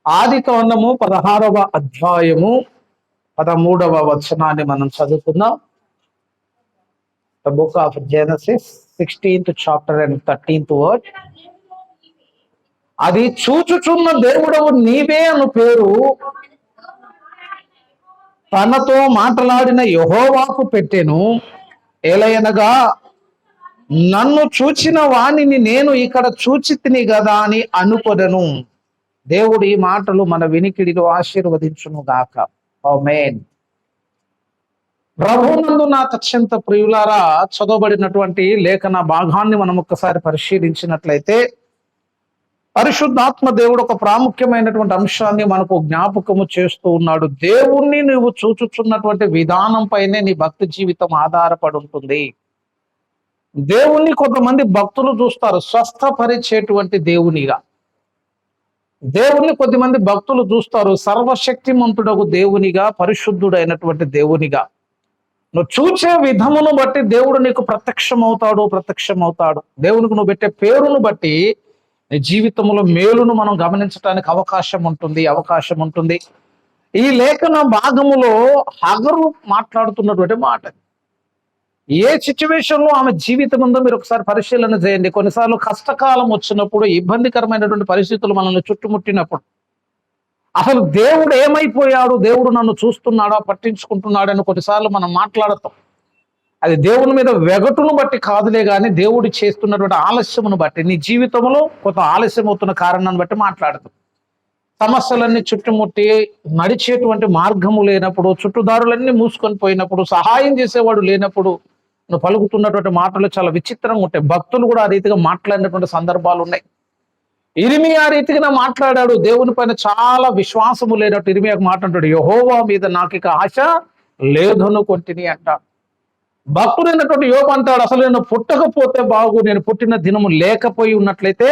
ఆదికాండము 16వ అధ్యాయము 13వ వచనాన్ని మనం చదువుకుందాం. The book of Genesis, 16th chapter and 13th word. అది చూచుచున్న దేవుడవు నీవే అను పేరు తనతో మాట్లాడిన యెహోవాకు పెట్టెను. ఏలయనగా నన్ను చూచిన వాణిని నేను ఇక్కడ చూచితిని గదా అని అనుకొనెను. దేవుడి మాటలు మన వినికిడిలో ఆశీర్వదించును గాక. ఆమేన్. ప్రభువునందు నా అత్యంత ప్రియులారా, చదవబడినటువంటి లేఖన భాగాన్ని మనం ఒక్కసారి పరిశీలించినట్లయితే పరిశుద్ధాత్మ దేవుడు ఒక ప్రాముఖ్యమైనటువంటి అంశాన్ని మనకు జ్ఞాపకము చేస్తూ ఉన్నాడు. దేవుణ్ణి నువ్వు చూచుచున్నటువంటి విధానం పైనే నీ భక్తి జీవితం ఆధారపడి ఉంటుంది. దేవుణ్ణి కొంతమంది భక్తులు చూస్తారు స్వస్థపరిచేటువంటి దేవునిగా. దేవుణ్ణి కొద్దిమంది భక్తులు చూస్తారు సర్వశక్తిమంతుడకు దేవునిగా, పరిశుద్ధుడైనటువంటి దేవునిగా. నువ్వు చూచే విధమును బట్టి దేవుడు నీకు ప్రత్యక్షమవుతాడు. దేవునికి నువ్వు పెట్టే పేరును బట్టి నీ జీవితంలో మేలును మనం గమనించడానికి అవకాశం ఉంటుంది. ఈ లేఖన భాగములో హగరు మాట్లాడుతున్నటువంటి మాట. ఏ సిచ్యువేషన్ లో ఆమె జీవితం ఉందో మీరు ఒకసారి పరిశీలన చేయండి. కొన్నిసార్లు కష్టకాలం వచ్చినప్పుడు, ఇబ్బందికరమైనటువంటి పరిస్థితులు మనల్ని చుట్టుముట్టినప్పుడు అసలు దేవుడు ఏమైపోయాడు, దేవుడు నన్ను చూస్తున్నాడా, పట్టించుకుంటున్నాడని కొన్నిసార్లు మనం మాట్లాడతాం. అది దేవుని మీద వెగటును బట్టి కాదులే కానీ దేవుడు చేస్తున్నటువంటి ఆలస్యమును బట్టి, నీ జీవితంలో కొంత ఆలస్యం అవుతున్న కారణాన్ని బట్టి మాట్లాడతాం. సమస్యలన్నీ చుట్టుముట్టి నడిచేటువంటి మార్గము లేనప్పుడు, చుట్టుదారులన్నీ మూసుకొని పోయినప్పుడు, సహాయం చేసేవాడు లేనప్పుడు నువ్వు పలుకుతున్నటువంటి మాటలు చాలా విచిత్రంగా ఉంటాయి. భక్తులు కూడా ఆ రీతిగా మాట్లాడినటువంటి సందర్భాలు ఉన్నాయి. ఇర్మియా ఆ రీతిగా మాట్లాడాడు. దేవుని పైన చాలా విశ్వాసము లేనట్టు ఇర్మియాకు మాట్లాడాడు. యెహోవా మీద నాకు ఇక ఆశ లేదను కొంటిని అంటాడు. భక్తుడైనటువంటి యోబు అంటాడు, అసలు నేను పుట్టకపోతే బాగు, నేను పుట్టిన దినము లేకపోయి ఉన్నట్లయితే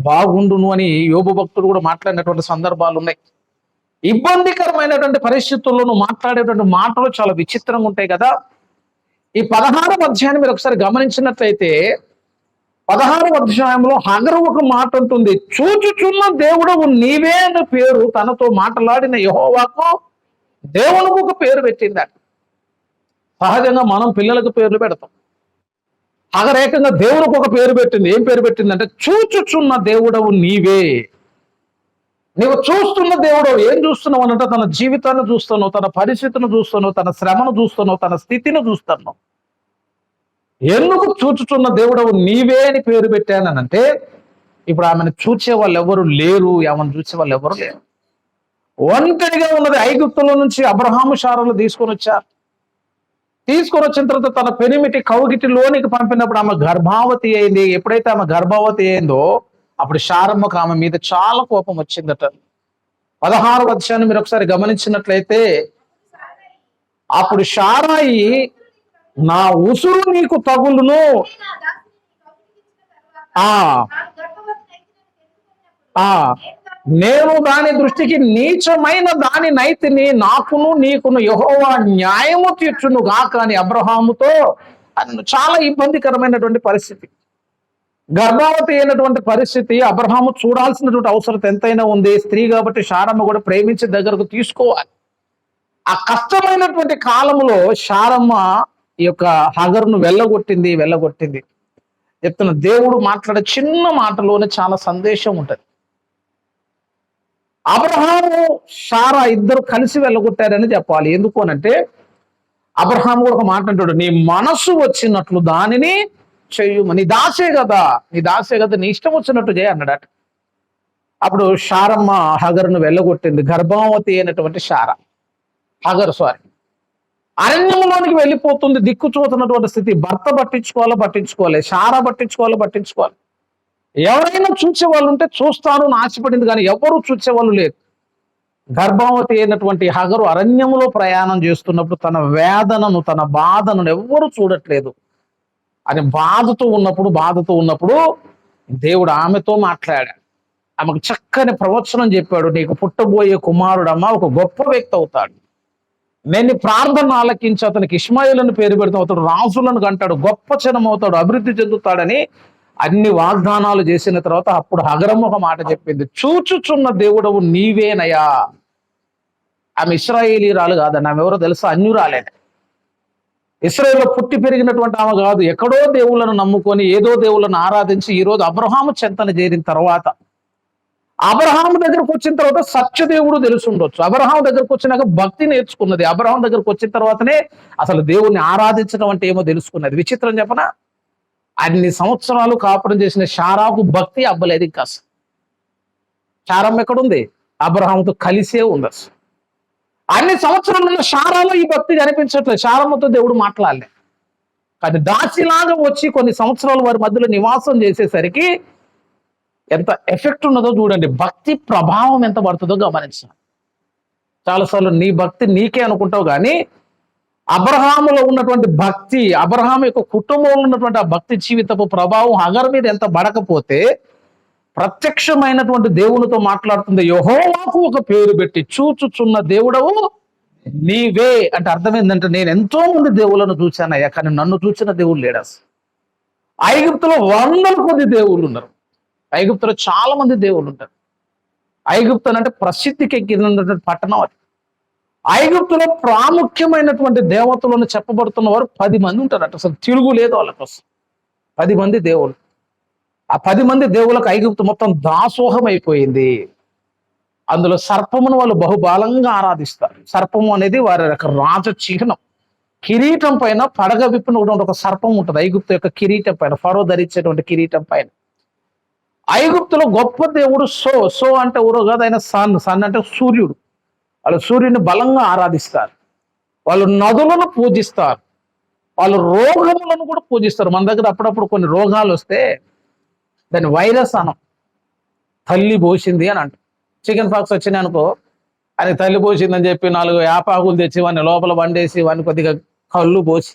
బాగుండును అని యోబు భక్తుడు కూడా మాట్లాడినటువంటి సందర్భాలు ఉన్నాయి. ఇబ్బందికరమైనటువంటి పరిస్థితుల్లో నువ్వు మాట్లాడేటువంటి మాటలు చాలా విచిత్రంగా ఉంటాయి కదా. ఈ 16వ అధ్యాయాన్ని మీరు ఒకసారి గమనించినట్లయితే 16వ అధ్యాయంలో హగరు ఒక మాట ఉంటుంది. చూచుచున్న దేవుడవు నీవే అనే పేరు తనతో మాట్లాడిన యెహోవాకు దేవునికి ఒక పేరు పెట్టిందట. సహజంగా మనం పిల్లలకు పేర్లు పెడతాం. హగరేకంగా దేవునికి ఒక పేరు పెట్టింది. ఏం పేరు పెట్టిందంటే చూచుచున్న దేవుడవు నీవే. నీవు చూస్తున్న దేవుడు ఏం చూస్తున్నావు అనంటే తన జీవితాన్ని చూస్తున్నావు, తన పరిస్థితిని చూస్తున్నావు, తన శ్రమను చూస్తున్నావు, తన స్థితిని చూస్తున్నావు. ఎందుకు చూచుచున్న దేవుడవు నీవే అని పేరు పెట్టానంటే ఇప్పుడు ఆమెను చూచే వాళ్ళు ఎవరు లేరు, ఆమెను చూసే వాళ్ళు ఎవరు లేరు. ఒంటరిగా ఉన్నది. ఐగుప్తులో నుంచి అబ్రహాము శారాలు తీసుకొని వచ్చిన తర్వాత తన పెనిమిటి కౌగిటిలోనికి పంపినప్పుడు ఆమె గర్భావతి అయింది. ఎప్పుడైతే ఆమె గర్భావతి అయిందో అప్పుడు శారమ్మకు ఆమె మీద చాలా కోపం వచ్చిందట. 16వ అధ్యాయాన్ని మీరు ఒకసారి గమనించినట్లయితే అప్పుడు శారాయి నా ఉసురు నీకు తగులును, నేను దాని దృష్టికి నీచమైన దాని నైతిని, నాకును నీకును యెహోవా న్యాయము తీర్చును గాక అని అబ్రహాముతో. చాలా ఇబ్బందికరమైనటువంటి పరిస్థితి, గర్భావతి అయినటువంటి పరిస్థితి. అబ్రహాము చూడాల్సినటువంటి అవసరం ఎంతైనా ఉంది. స్త్రీ కాబట్టి శారమ్మ కూడా ప్రేమించి దగ్గరకు తీసుకోవాలి. ఆ కష్టమైనటువంటి కాలంలో శారమ్మ ఈ యొక్క హగరును వెళ్ళగొట్టింది. చెప్తున్న దేవుడు మాట్లాడే చిన్న మాటలోనే చాలా సందేశం ఉంటుంది. అబ్రహాము శారా ఇద్దరు కలిసి వెళ్ళగొట్టారని చెప్పాలి. ఎందుకు అనంటే అబ్రహాము కూడా ఒక మాట అంటాడు, నీ మనసు వచ్చినట్లు దానిని చెయ్యము. నీ దాసే కదా, నీ ఇష్టం వచ్చినట్టు చేయ అన్నాడట. అప్పుడు శారమ్మ హగరును వెళ్ళగొట్టింది. గర్భావతి అయినటువంటి హగరు అరణ్యంలోనికి వెళ్ళిపోతుంది. దిక్కు చూస్తున్నటువంటి స్థితి. భర్త పట్టించుకోవాలి, శారా పట్టించుకోవాలి. ఎవరైనా చూసేవాళ్ళు ఉంటే చూస్తాను అని ఆశపడింది, కానీ ఎవరు చూసేవాళ్ళు లేరు. గర్భావతి అయినటువంటి హగరు అరణ్యములో ప్రయాణం చేస్తున్నప్పుడు తన వేదనను, తన బాధను ఎవ్వరూ చూడట్లేదు అని బాధతో ఉన్నప్పుడు దేవుడు ఆమెతో మాట్లాడాడు. ఆమెకు చక్కని ప్రవచనం చెప్పాడు. నీకు పుట్టబోయే కుమారుడమ్మా ఒక గొప్ప వ్యక్తి అవుతాడు. నేను ప్రార్థన ఆలకించి అతనికి ఇష్మాయేలు అని పేరు పెడతాం. అతడు రాజులను కంటాడు, గొప్ప జనం అవుతాడు, అభివృద్ధి చెందుతాడని అన్ని వాగ్దానాలు చేసిన తర్వాత అప్పుడు హగరము ఒక మాట చెప్పింది, చూచుచున్న దేవుడవు నీవేనయా. ఆమె ఇశ్రాయేలీరాలు కాదండి, ఆమె ఎవరో తెలుసా? అన్యురాలే. ఇశ్రాయేల్లో పుట్టి పెరిగినటువంటి ఆమె కాదు. ఎక్కడో దేవుళ్ళను నమ్ముకొని ఏదో దేవుళ్ళను ఆరాధించి ఈరోజు అబ్రహాము చెంతన చేరిన తర్వాత, అబ్రహాము దగ్గరకు వచ్చిన తర్వాత సత్యదేవుడు తెలిసి ఉండొచ్చు. అబ్రహాం దగ్గరకు వచ్చినాక భక్తి నేర్చుకున్నది. అబ్రహాం దగ్గరకు వచ్చిన తర్వాతనే అసలు దేవుణ్ణి ఆరాధించడం అంటే ఏమో తెలుసుకున్నది. విచిత్రం చెప్పనా, అన్ని సంవత్సరాలు కాపురం చేసిన శారాకు భక్తి అవ్వలేదు. ఇంకా శారం ఎక్కడుంది? అబ్రహాంతో కలిసే ఉంది. అసలు అన్ని సంవత్సరాలు ఉన్న శారాలో ఈ భక్తి కనిపించట్లేదు. శారమ్మతో దేవుడు మాట్లాడలే. కానీ దాసిలాగా వచ్చి కొన్ని సంవత్సరాలు వారి మధ్యలో నివాసం చేసేసరికి ఎంత ఎఫెక్ట్ ఉన్నదో చూడండి. భక్తి ప్రభావం ఎంత పడుతుందో గమనించాలి. చాలాసార్లు నీ భక్తి నీకే అనుకుంటావు, కానీ అబ్రహాములో ఉన్నటువంటి భక్తి, అబ్రహాం యొక్క కుటుంబంలో ఉన్నటువంటి ఆ భక్తి జీవితపు ప్రభావం హగర్ మీద ఎంత పడకపోతే, ప్రత్యక్షమైనటువంటి దేవునితో మాట్లాడుతుంది. యెహోవాకు ఒక పేరు పెట్టి చూచుచున్న దేవుడవు నీవే అంటే అర్థం ఏంటంటే, నేను ఎంతో మంది దేవుళ్ళను చూశానయ్యా, కానీ నన్ను చూసిన దేవుడు లేడు. ఐగుప్తులో వందల కొద్ది దేవుళ్ళు ఉన్నారు. ఐగుప్తులో చాలా మంది దేవుళ్ళు ఉంటారు. ఐగుప్తు అంటే ప్రసిద్ధికి ఎక్కినటువంటి పట్టణం అది. ఐగుప్తులో ప్రాముఖ్యమైనటువంటి దేవతలను చెప్పబడుతున్న వారు 10 మంది ఉంటారు. అసలు తిరుగు లేదు వాళ్ళ కోసం. 10 మంది దేవుళ్ళు. ఆ 10 మంది దేవులకు ఐగుప్తు మొత్తం దాసోహం అయిపోయింది. అందులో సర్పమును వాళ్ళు బహుబలంగా ఆరాధిస్తారు. సర్పము అనేది వారి యొక్క రాజ చిహ్నం. కిరీటం పైన పడగ విప్పినటువంటి ఒక సర్పం ఉంటుంది ఐగుప్తు యొక్క కిరీటం పైన, ఫరో ధరించేటువంటి కిరీటం పైన. ఐగుప్తులో గొప్ప దేవుడు సో. సో అంటే ఊరో కాదు, ఆయన సన్. సన్ అంటే సూర్యుడు. వాళ్ళు సూర్యుని బలంగా ఆరాధిస్తారు. వాళ్ళు నదులను పూజిస్తారు. వాళ్ళు రోగములను కూడా పూజిస్తారు. మన దగ్గర అప్పుడప్పుడు కొన్ని రోగాలు వస్తే దాన్ని వైరస్ అనం, తల్లి పోసింది అని అంట. చికెన్ పాక్స్ వచ్చినాయి అనుకో, అని తల్లి పోసిందని చెప్పి 4 యాపాకులు తెచ్చి వాడిని లోపల వండేసి వాడిని కొద్దిగా కళ్ళు పోసి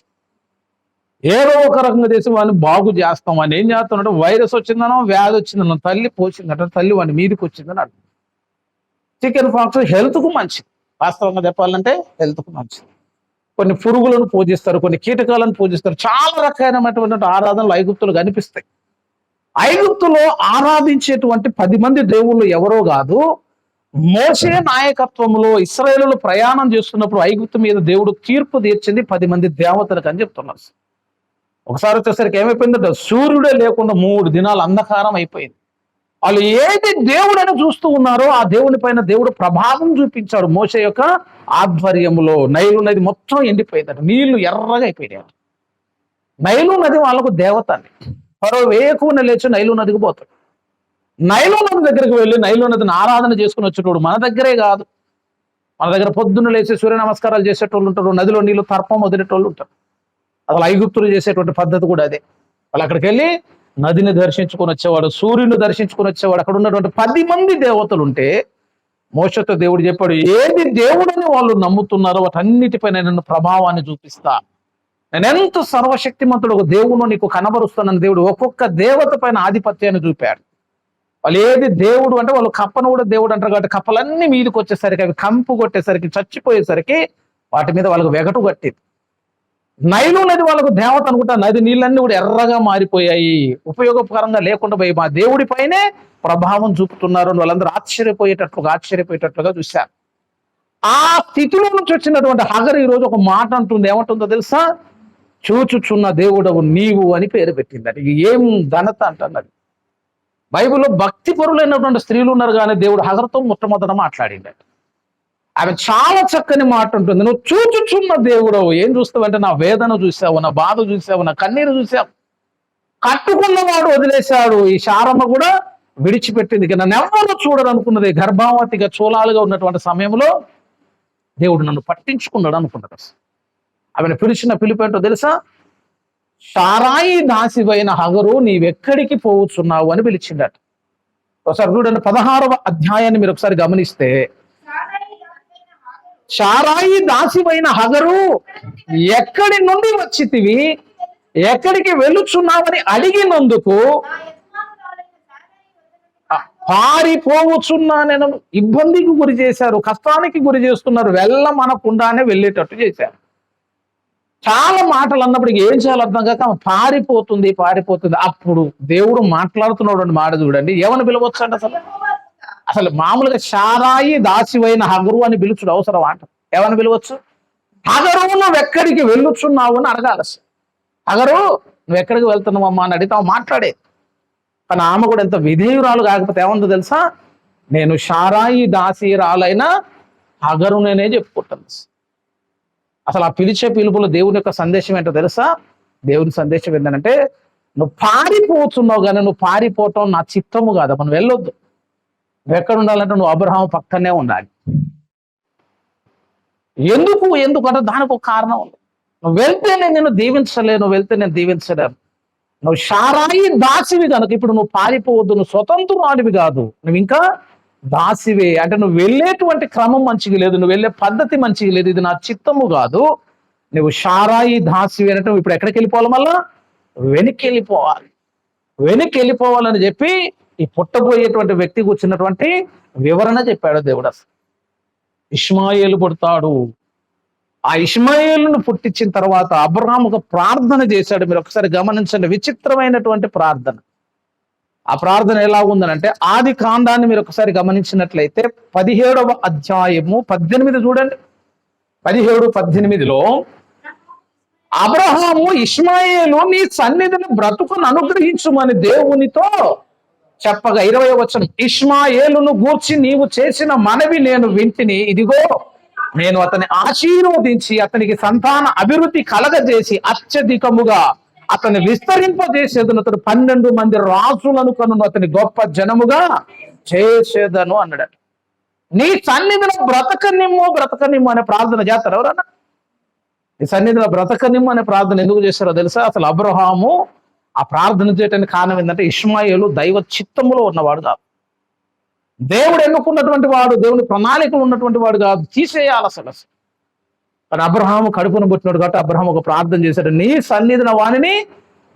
ఏదో ఒక రకంగా చేసి వాడిని బాగు చేస్తాం. వాడిని ఏం చేస్తామంటే, వైరస్ వచ్చిందనో వ్యాధి వచ్చిందనో, తల్లి పోసిందట, తల్లి వాడిని మీదకి వచ్చిందని అర్థం. చికెన్ పాక్స్ హెల్త్కు మంచిది. వాస్తవంగా చెప్పాలంటే హెల్త్కు మంచిది. కొన్ని పురుగులను పూజిస్తారు, కొన్ని కీటకాలను పూజిస్తారు. చాలా రకమైనటువంటి ఆరాధనలు ఐగుప్తులు కనిపిస్తాయి. ఐగుప్తులో ఆరాధించేటువంటి 10 మంది దేవుళ్ళు ఎవరో కాదు, మోషే నాయకత్వంలో ఇశ్రాయేలులు ప్రయాణం చేస్తున్నప్పుడు ఐగుప్తు మీద దేవుడు తీర్పు తీర్చింది 10 మంది దేవతలకు అని చెప్తున్నారు. ఒకసారి వచ్చేసరికి ఏమైపోయిందంటే, సూర్యుడే లేకుండా 3 దినాలు అంధకారం అయిపోయింది. వాళ్ళు ఏది దేవుడని చూస్తూ ఉన్నారో ఆ దేవుని పైన దేవుడు ప్రభావం చూపించాడు. మోషే యొక్క ఆధ్వర్యంలో నైలు నది మొత్తం ఎండిపోయిందట, నీళ్లు ఎర్రగా అయిపోయాయి. నైలు నది వాళ్ళకు దేవత అండి. మరో వేకువన లేచి నైలు నదికి పోతాడు. నైలు నది దగ్గరికి వెళ్ళి నైలు నదిని ఆరాధన చేసుకుని వచ్చేటోడు మన దగ్గరే కాదు. మన దగ్గర పొద్దున్న లేచి సూర్య నమస్కారాలు చేసేటోళ్ళు ఉంటారు, నదిలో నీళ్లు తర్పం వదిలేటోళ్ళు ఉంటారు. అసలు ఐగుప్తులు చేసేటువంటి పద్ధతి కూడా అదే. వాళ్ళు అక్కడికి వెళ్ళి నదిని దర్శించుకొని వచ్చేవాడు, సూర్యుని దర్శించుకొని వచ్చేవాడు. అక్కడ ఉన్నటువంటి 10 మంది దేవతలు ఉంటే మోషతో దేవుడు చెప్పాడు, ఏది దేవుడని వాళ్ళు నమ్ముతున్నారో వాటన్నిటిపైన నేను ప్రభావాన్ని చూపిస్తా. నేను ఎంత సర్వశక్తిమంతుడు ఒక దేవుడు నీకు కనబరుస్తానని దేవుడు ఒక్కొక్క దేవత పైన ఆధిపత్యాన్ని చూపాడు. వాళ్ళు ఏది దేవుడు అంటే, వాళ్ళు కప్పను కూడా దేవుడు అంటారు కాబట్టి కప్పలన్నీ మీదకి వచ్చేసరికి, అవి కంపు కొట్టేసరికి, చచ్చిపోయేసరికి వాటి మీద వాళ్ళకు వెగటు కట్టింది. నైలు నది వాళ్ళకు దేవత అనుకుంటా, నది నీళ్ళన్నీ కూడా ఎర్రగా మారిపోయాయి, ఉపయోగకరంగా లేకుండా పోయి మా దేవుడి పైనే ప్రభావం చూపుతున్నారు అని వాళ్ళందరూ ఆశ్చర్యపోయేటట్లుగా చూశారు. ఆ స్థితిలో నుంచి వచ్చినటువంటి హగర్ ఈ రోజు ఒక మాట అంటుంది. ఏమంటుందో తెలుసా? చూచుచున్న దేవుడవు నీవు అని పేరు పెట్టింది. అది ఏం ఘనత అంటున్నది. బైబిల్లో భక్తి పరులైనటువంటి స్త్రీలు ఉన్నారు, కానీ దేవుడు హగర్తో మొట్టమొదట మాట్లాడింది. ఆమె చాలా చక్కని మాట ఉంటుంది. నువ్వు చూచుచున్న దేవుడవు. ఏం చూస్తావంటే, నా వేదన చూసావు, నా బాధ చూసావు, నా కన్నీరు చూసావు. కట్టుకున్నవాడు వదిలేశాడు, ఈ శారమ్మ కూడా విడిచిపెట్టింది. నన్ను ఎవరు చూడరు అనుకున్నది. గర్భావతిగా చూలాలుగా ఉన్నటువంటి సమయంలో దేవుడు నన్ను పట్టించుకున్నాడు అనుకున్నది. ఆమెను పిలిచిన పిలుపేంటో తెలుసా? శారాయి దాసివైన హగరు నీవెక్కడికి పోవచ్చున్నావు అని పిలిచిందట. ఒకసారి చూడండి, 16వ అధ్యాయాన్ని మీరు ఒకసారి గమనిస్తే, శారాయి దాసివైన హగరు ఎక్కడి నుండి వచ్చితివి, ఎక్కడికి వెళ్ళుచున్నావని అడిగినందుకు పారిపోవచ్చున్నా నేను ఇబ్బందికి గురి చేశారు, కష్టానికి గురి చేస్తున్నారు, వెళ్ళమనకుండానే వెళ్ళేటట్టు చేశారు. చాలా మాటలు అన్నప్పుడు ఏం చేయాలో అర్థం కాక ఆమె పారిపోతుంది. అప్పుడు దేవుడు మాట్లాడుతున్నాడు అని మాట చూడండి. ఏమని పిలవచ్చు అంటే అసలు మామూలుగా షారాయి దాసివైన హగరు అని పిలుచుడు అవసరం అంట. ఏమని పిలవచ్చు? హగరు నువ్వు ఎక్కడికి వెళ్ళుచున్నావు అని అడగాలి. హగరు నువ్వు ఎక్కడికి వెళ్తున్నావు అమ్మా అని అడిగితే మాట్లాడేది. కానీ ఆమె కూడా ఎంత విధేయురాలు కాకపోతే ఏముందో తెలుసా, నేను షారాయి దాసీరాలైన హగరునేనే చెప్పుకుంటాను. అసలు ఆ పిలిచే పిలుపులో దేవుని యొక్క సందేశం ఏంటో తెలుసా? దేవుని సందేశం ఏంటంటే, నువ్వు పారిపోతున్నావు కానీ నువ్వు పారిపోవటం నా చిత్తము కాదు, మనం వెళ్ళొద్దు. నువ్వు ఎక్కడ ఉండాలంటే నువ్వు అబ్రహాము పక్కనే ఉండాలి. ఎందుకు అంటే దానికి ఒక కారణం ఉంది. నువ్వు వెళ్తే నేను దీవించలేను, నువ్వు షారాయి దాసివి కనుక ఇప్పుడు నువ్వు పారిపోవద్దు, నువ్వు స్వతంత్రురాలివి కాదు, నువ్వు ఇంకా దాసివే. అంటే నువ్వు వెళ్ళేటువంటి క్రమం మంచిగా లేదు, నువ్వు వెళ్ళే పద్ధతి మంచిగా లేదు, ఇది నా చిత్తము కాదు, నువ్వు షారాయి దాసివి అంటే నువ్వు ఇప్పుడు ఎక్కడికి వెళ్ళిపోవాలి? మళ్ళా వెనక్కి వెళ్ళిపోవాలని చెప్పి ఈ పుట్టబోయేటువంటి వ్యక్తికి వచ్చినటువంటి వివరణ చెప్పాడు దేవుడు. అసలు ఇష్మాయేలు పుడతాడు. ఆ ఇష్మాయేలును పుట్టించిన తర్వాత అబ్రహాము ఒక ప్రార్థన చేశాడు. మీరు ఒకసారి గమనించండి, విచిత్రమైనటువంటి ప్రార్థన. ఆ ప్రార్థన ఎలా ఉందనంటే, ఆది కాండాన్ని మీరు ఒకసారి గమనించినట్లయితే 17వ అధ్యాయము 18 చూడండి. 17-18లో అబ్రహాము ఇష్మాయేలు నీ సన్నిధిని బ్రతుకును అనుగ్రహించుమని దేవునితో చెప్పగా 20వ వచనం, ఇష్మాయేలును గూర్చి నీవు చేసిన మనవి నేను వింటిని, ఇదిగో నేను అతన్ని ఆశీర్వదించి అతనికి సంతాన అభివృద్ధి కలగజేసి అత్యధికముగా అతన్ని విస్తరింపజేసేదను, అతడు 12 మంది రాజులను కను అతని గొప్ప జనముగా చేసేదను అన్నాడు. నీ సన్నిధిలో బ్రతకనిమ్ము అనే ప్రార్థన చేస్తారు ఎవరన్నా? నీ సన్నిధిలో బ్రతకనిమ్ము అనే ప్రార్థన ఎందుకు చేస్తారో తెలుసా? అసలు అబ్రహాము ఆ ప్రార్థన చేయడానికి కారణం ఏంటంటే, ఇష్మాయేలు దైవ చిత్తములో ఉన్నవాడు కాదు, దేవుడు ఎన్నుకున్నటువంటి వాడు, దేవుని ప్రణాళికలు ఉన్నటువంటి వాడు కాదు, తీసేయాలి అసలు. కానీ అబ్రహాము కడుపును పుట్టినాడు కాబట్టి అబ్రహాము ఒక ప్రార్థన చేశాడు, నీ సన్నిధిన వాణిని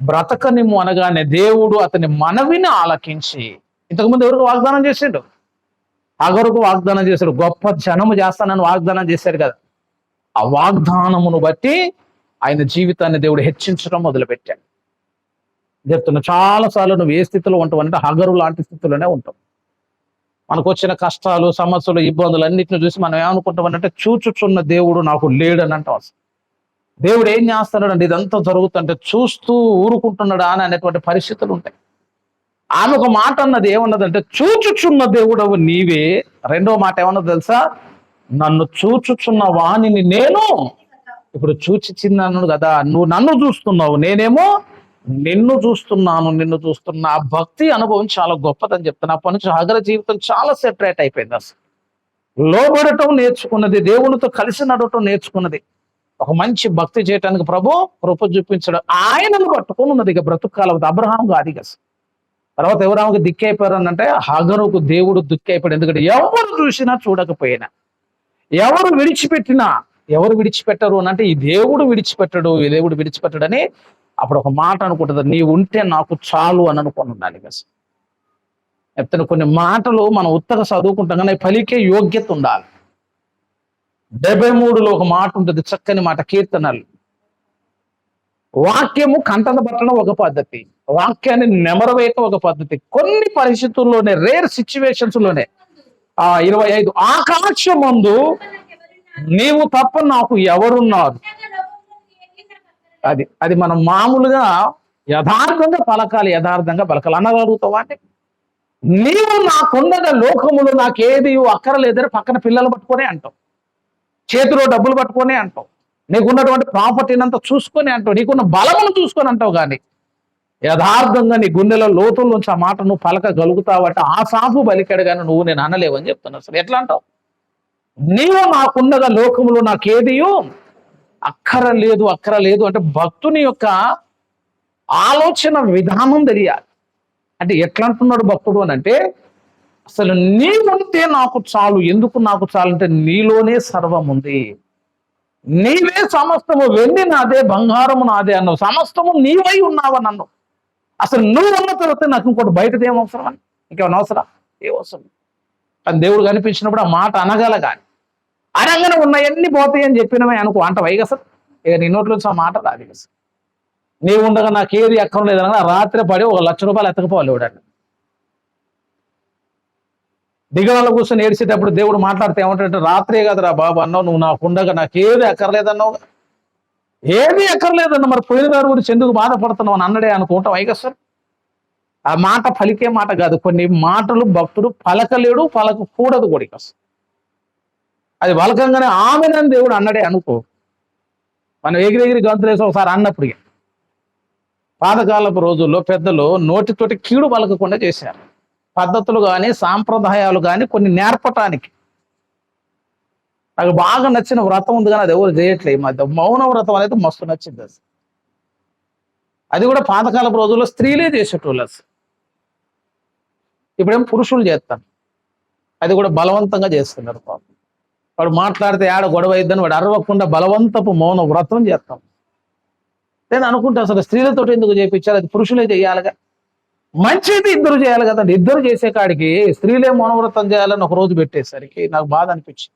బ్రతకనిమ్ము అనగానే దేవుడు అతని మనవిని ఆలకించి, ఇంతకుముందు ఎవరికి వాగ్దానం చేసాడు? హగరుకు వాగ్దానం చేశాడు, గొప్ప జనము చేస్తానని వాగ్దానం చేశాడు కదా. ఆ వాగ్దానమును బట్టి ఆయన జీవితాన్ని దేవుడు హెచ్చించడం మొదలుపెట్టాడు. చెప్తున్నా, చాలాసార్లు నువ్వు ఏ స్థితిలో ఉంటావు అంటే హగరు లాంటి స్థితిలోనే ఉంటావు. మనకు వచ్చిన కష్టాలు, సమస్యలు, ఇబ్బందులు అన్నిటిని చూసి మనం ఏమనుకుంటామంటే, చూచుచున్న దేవుడు నాకు లేడని అంటాం. అసలు దేవుడు ఏం చేస్తున్నాడండి ఇదంతా జరుగుతుంటే చూస్తూ ఊరుకుంటున్నాడా అని అనేటువంటి పరిస్థితులు ఉంటాయి. ఆమె ఒక మాట అన్నది, ఏమన్నదంటే, చూచుచున్న దేవుడవు నీవే. రెండో మాట ఏమన్నది తెలుసా? నన్ను చూచుచున్న వాణిని నేను ఇప్పుడు చూచిన్నాను కదా, నువ్వు నన్ను చూస్తున్నావు, నేనేమో నిన్ను చూస్తున్నా. ఆ భక్తి అనుభవం చాలా గొప్పదని చెప్తాను. అప్పటి నుంచి హగర జీవితం చాలా సెపరేట్ అయిపోయింది. అసలు లోబడటం నేర్చుకున్నది, దేవునితో కలిసి నడవటం నేర్చుకున్నది, ఒక మంచి భక్తి చేయటానికి ప్రభు కృప చూపించడం, ఆయనను పట్టుకొని ఉన్నది. ఇక బ్రతుకాల అబ్రహాం కాదు. ఇక తర్వాత ఎవరామకి దిక్కైపోయారు అంటే, హగరుకు దేవుడు దిక్కైపోయాడు. ఎందుకంటే ఎవరు చూసినా చూడకపోయినా, ఎవరు విడిచిపెట్టరు అని అంటే, ఈ దేవుడు విడిచిపెట్టడని అప్పుడు ఒక మాట అనుకుంటుంది, నీ ఉంటే నాకు చాలు అని అనుకుని ఉండాలి. చెప్తాను, కొన్ని మాటలు మనం ఉత్తగా చదువుకుంటాం కానీ పలికే యోగ్యత ఉండాలి. 73లో ఒక మాట ఉంటుంది, చక్కని మాట, కీర్తనలు. వాక్యము కంటన పట్టడం ఒక పద్ధతి, వాక్యాన్ని నెమరవేయటం ఒక పద్ధతి. కొన్ని పరిస్థితుల్లోనే, రేర్ సిచ్యువేషన్స్ లోనే 25 ఆకాశమందు నీవు తప్ప నాకు ఎవరున్నారు. అది మనం మామూలుగా యథార్థంగా పలకాలి అనగలుగుతావా అంటే, నీవు నాకున్నగా లోకములు నాకేది అక్కరలేదని పక్కన పిల్లలు పట్టుకొని అంటావు, చేతిలో డబ్బులు పట్టుకొని అంటావు, నీకున్నటువంటి ప్రాపర్టీని అంతా చూసుకొని అంటావు, నీకున్న బలమును చూసుకొని అంటావు. కానీ యథార్థంగా నీ గుండెలో లోతుల నుంచి ఆ మాట నువ్వు పలకగలుగుతావంటే, ఆ సాపు బలికాడు కానీ నువ్వు నేను అనలేవని చెప్తున్నావు. అసలు ఎట్లా అంటావు? నీవు నాకున్నగా లోకములు నాకేది అక్కరలేదు అంటే భక్తుని యొక్క ఆలోచన విధానం తెలియాలి. అంటే ఎట్లా అంటున్నాడు భక్తుడు అని అంటే, అసలు నీవుంటే నాకు చాలు. ఎందుకు నాకు చాలు అంటే, నీలోనే సర్వం ఉంది, నీవే సమస్తము, వెండి నాదే, బంగారము నాదే అన్నావు, సమస్తము నీవై ఉన్నావని అన్నావు. అసలు నువ్వు ఉన్న తర్వాత నాకు ఇంకోటి బయటది ఏం అవసరం అని, ఇంకేమైనా అవసరం? ఏ అవసరం. కానీ దేవుడు కనిపించినప్పుడు ఆ మాట అనగల, కానీ అనగానే ఉన్నాయన్నీ పోతాయి అని చెప్పినవే అనుకో అంటవై. అసలు ఇక నీ నోట్లో నుంచి ఆ మాట రాదు. నీవు ఉండగా నాకు ఏది ఎక్కడం అనగా రాత్రి పడి ₹1,00,000 ఎత్తకపోవాలి ఎవడని. దిగలలో కూర్చొని ఏడ్చేటప్పుడు దేవుడు మాట్లాడితే ఏమంటాడంటే, రాత్రే కదరా బాబు అన్నావు, నువ్వు నాకు ఉండగా నాకు ఏది ఎక్కర్లేదన్నావు, ఏది ఎక్కర్లేదన్న మరి పోయిన గారి గురించి ఎందుకు బాధపడుతున్నావు అని అన్నడే అనుకుంటాం. అయ్యి సార్ ఆ మాట పలికే మాట కాదు. కొన్ని మాటలు భక్తుడు పలకలేడు, పలకకూడదు కూడా. ఇక అది పలకంగానే ఆమెనని దేవుడు అన్నడే అనుకో. మనం ఎగిరెగిరి గంతులేసి ఒకసారి అన్నప్పుడు పాతకాలపు రోజుల్లో పెద్దలు నోటితోటి కీడు పలకకుండా చేశారు. పద్ధతులు కానీ సాంప్రదాయాలు కానీ కొన్ని నేర్పటానికి. నాకు బాగా నచ్చిన వ్రతం ఉంది కానీ అది ఎవరు చేయట్లేదు ఈ మధ్య. మౌన వ్రతం అనేది మస్తు నచ్చింది. అది కూడా పాతకాలపు రోజుల్లో స్త్రీలే చేసేటోళ్ళు. ఇప్పుడేం పురుషులు చేస్తాను. అది కూడా బలవంతంగా చేస్తున్నారు పాపం. వాడు మాట్లాడితే ఆడ గొడవ అయిద్దని వాడు అరవకుండా బలవంతపు మౌన వ్రతం చేస్తాం. నేను అనుకుంటా అసలు స్త్రీలతో ఎందుకు చేయించాలి, అది పురుషులే చేయాలిగా. మంచిది ఇద్దరు చేయాలి కదండి. ఇద్దరు చేసే కాడికి స్త్రీలే మౌనవ్రతం చేయాలని ఒక రోజు పెట్టేసరికి నాకు బాధ అనిపించింది.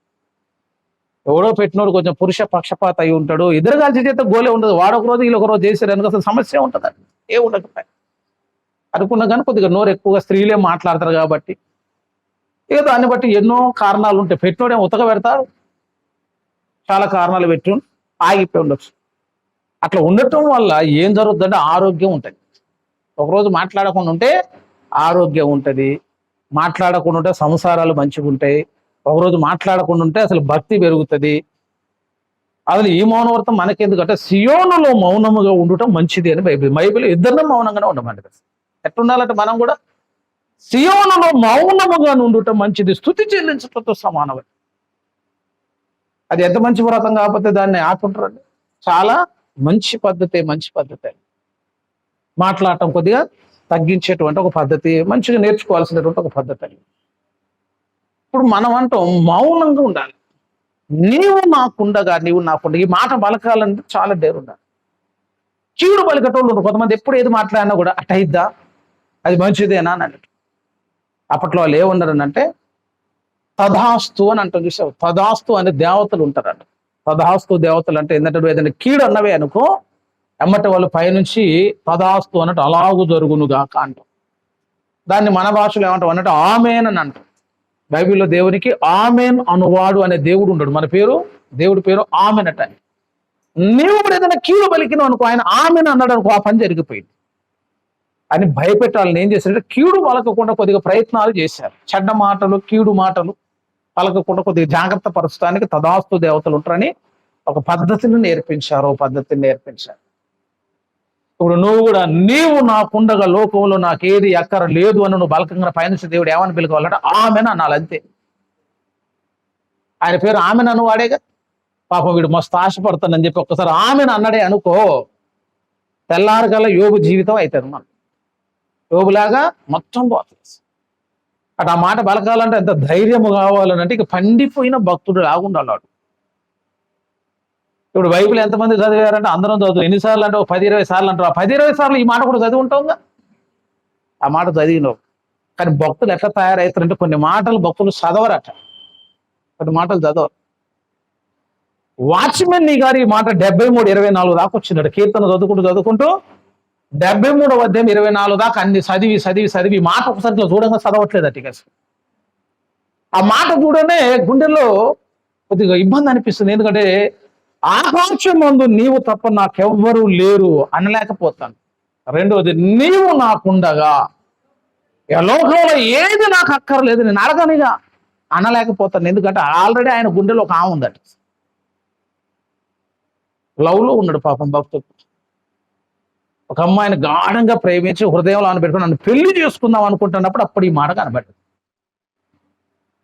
ఎవడో పెట్టినోడు కొంచెం పురుష పక్షపాత అయి ఉంటాడు. ఇద్దరు కలిసి చేస్తే గోలే ఉండదు. వాడొక రోజు వీళ్ళు ఒక రోజు చేశారు అనుకో అసలు సమస్య ఉంటుంది. ఏ ఉండకపోయి అనుకున్నా కానీ కొద్దిగా నోరు ఎక్కువగా స్త్రీలే మాట్లాడతారు కాబట్టి ఇక దాన్ని బట్టి ఎన్నో కారణాలు ఉంటాయి. పెట్టినోడేమో ఉతక పెడతారు, చాలా కారణాలు పెట్టి ఆగిపోయి ఉండొచ్చు. అట్లా ఉండటం వల్ల ఏం జరుగుతుందంటే ఆరోగ్యం ఉంటుంది. ఒకరోజు మాట్లాడకుండా ఉంటే ఆరోగ్యం ఉంటుంది, మాట్లాడకుండా ఉంటే సంసారాలు మంచిగా ఉంటాయి. ఒకరోజు మాట్లాడకుండా ఉంటే అసలు భక్తి పెరుగుతుంది. అసలు ఈ మౌనవ్రతం మనకెందుకంటే సియోనులో మౌనముగా ఉండటం మంచిది అని బైబిల్ ఇద్దరిని మౌనంగానే ఉండమండి. ఎట్లుండాలంటే మనం కూడా సియోనులో మౌనముగా ఉండటం మంచిది, స్తుతి చెల్లించడంతో సమానమే. అది ఎంత మంచి వ్రతం కాకపోతే దాన్ని ఆకుంటారండి. చాలా మంచి పద్ధతి, మంచి పద్ధతి. మాట్లాడటం కొద్దిగా తగ్గించేటువంటి ఒక పద్ధతి, మంచిగా నేర్చుకోవాల్సినటువంటి ఒక పద్ధతి. ఇప్పుడు మనం అంటాం మౌనంగా ఉండాలి. నీవు నాకుండగా నీవు నాకుండగా ఈ మాట పలకాలంటే చాలా డేరు ఉండాలి. కీడు పలికటోళ్ళు కొంతమంది ఎప్పుడు ఏది మాట్లాడినా కూడా అటైద్దా, అది మంచిదేనా అని అన్నట్టు. అప్పట్లో వాళ్ళు ఏమన్నారనంటే తథాస్తు అని అంటాం. చూసావు, తథాస్తు అనే దేవతలు ఉంటారంట. తథాస్తు దేవతలు అంటే ఏంటంటే ఏదైనా కీడు అన్నవే అనుకో ఎమ్మటి వాళ్ళు పైనుంచి తథాస్తు అన్నట్టు అలాగు జరుగునుగాక అంటాం. దాన్ని మన భాషలో ఏమంటాం అన్నట్టు ఆమెన్ అని అంటాం. బైబిల్లో దేవునికి ఆమెన్ అనువాడు అనే దేవుడు ఉండడు. మన పేరు దేవుడి పేరు ఆమెన్ అట. నీవు ఇప్పుడు ఏదైనా కీడు పలికినావు అనుకో, ఆయన ఆమెన్ అన్నాడు అనుకో, ఆ పని జరిగిపోయింది అని భయపెట్టాలని ఏం చేశారంటే కీడు పలకకుండా కొద్దిగా ప్రయత్నాలు చేశారు. చెడ్డ మాటలు, కీడు మాటలు పలకకుండా కొద్దిగా జాగ్రత్త పరచడానికి తథాస్తు దేవతలు ఉంటారని ఒక పద్ధతిని నేర్పించారు. ఇప్పుడు నువ్వు కూడా నీవు నాకుండగా లోకంలో నాకేది అక్కర లేదు అని నువ్వు బలకంగా పైనుంచి దేవుడు ఏమని పిలుకోవాలంటే ఆమెను అనాలి, అంతే. ఆయన పేరు ఆమెను అనువాడేగా. పాపం వీడు మస్తు ఆశపడతానని చెప్పి ఒక్కసారి ఆమెను అన్నాడే అనుకో, తెల్లారగల యోగు జీవితం అవుతుంది. మనం యోగులాగా మొత్తం పోతుంది. అటు ఆ మాట బలకాలంటే ఎంత ధైర్యము కావాలనంటే ఇక పండిపోయిన భక్తుడు లాగుండాలి. ఇప్పుడు బైబిల్ ఎంతమంది చదివారంటే అందరం చదువు. ఎన్నిసార్లు అంటే 10-20 సార్లు అంటారు. ఆ 10-20 సార్లు ఈ మాట కూడా చదివి ఉంటావుగా. ఆ మాట చదివినావు. కానీ భక్తులు ఎట్లా తయారవుతారంటే కొన్ని మాటలు భక్తులు చదవరట, కొన్ని మాటలు చదవరు. వాచ్మెన్ నీ గారు ఈ మాట 73-24 దాకా వచ్చిందట. కీర్తన చదువుకుంటూ 73వ అధ్యాయం 24 దాకా అన్ని చదివి మాట ఒకసారి చూడంగా చదవట్లేదట. ఇక ఆ మాట చూడనే గుండెల్లో కొద్దిగా ఇబ్బంది అనిపిస్తుంది. ఎందుకంటే ఆకాశం ముందు నీవు తప్ప నాకెవ్వరూ లేరు అనలేకపోతాను. రెండవది, నీవు నాకుండగా లోకంలో ఏది నాకు అక్కర్లేదు నేను అడగనిగా అనలేకపోతాను. ఎందుకంటే ఆల్రెడీ ఆయన గుండెలో ఒక ఆమె ఉందట. లవ్లో ఉన్నాడు పాపం భక్తుడు. ఒక అమ్మాయిని గాఢంగా ప్రేమించి హృదయంలో పెట్టుకుని నన్ను పెళ్లి చేసుకుందాం అనుకుంటున్నప్పుడు అప్పుడు ఈ మాట కనబడ్డది.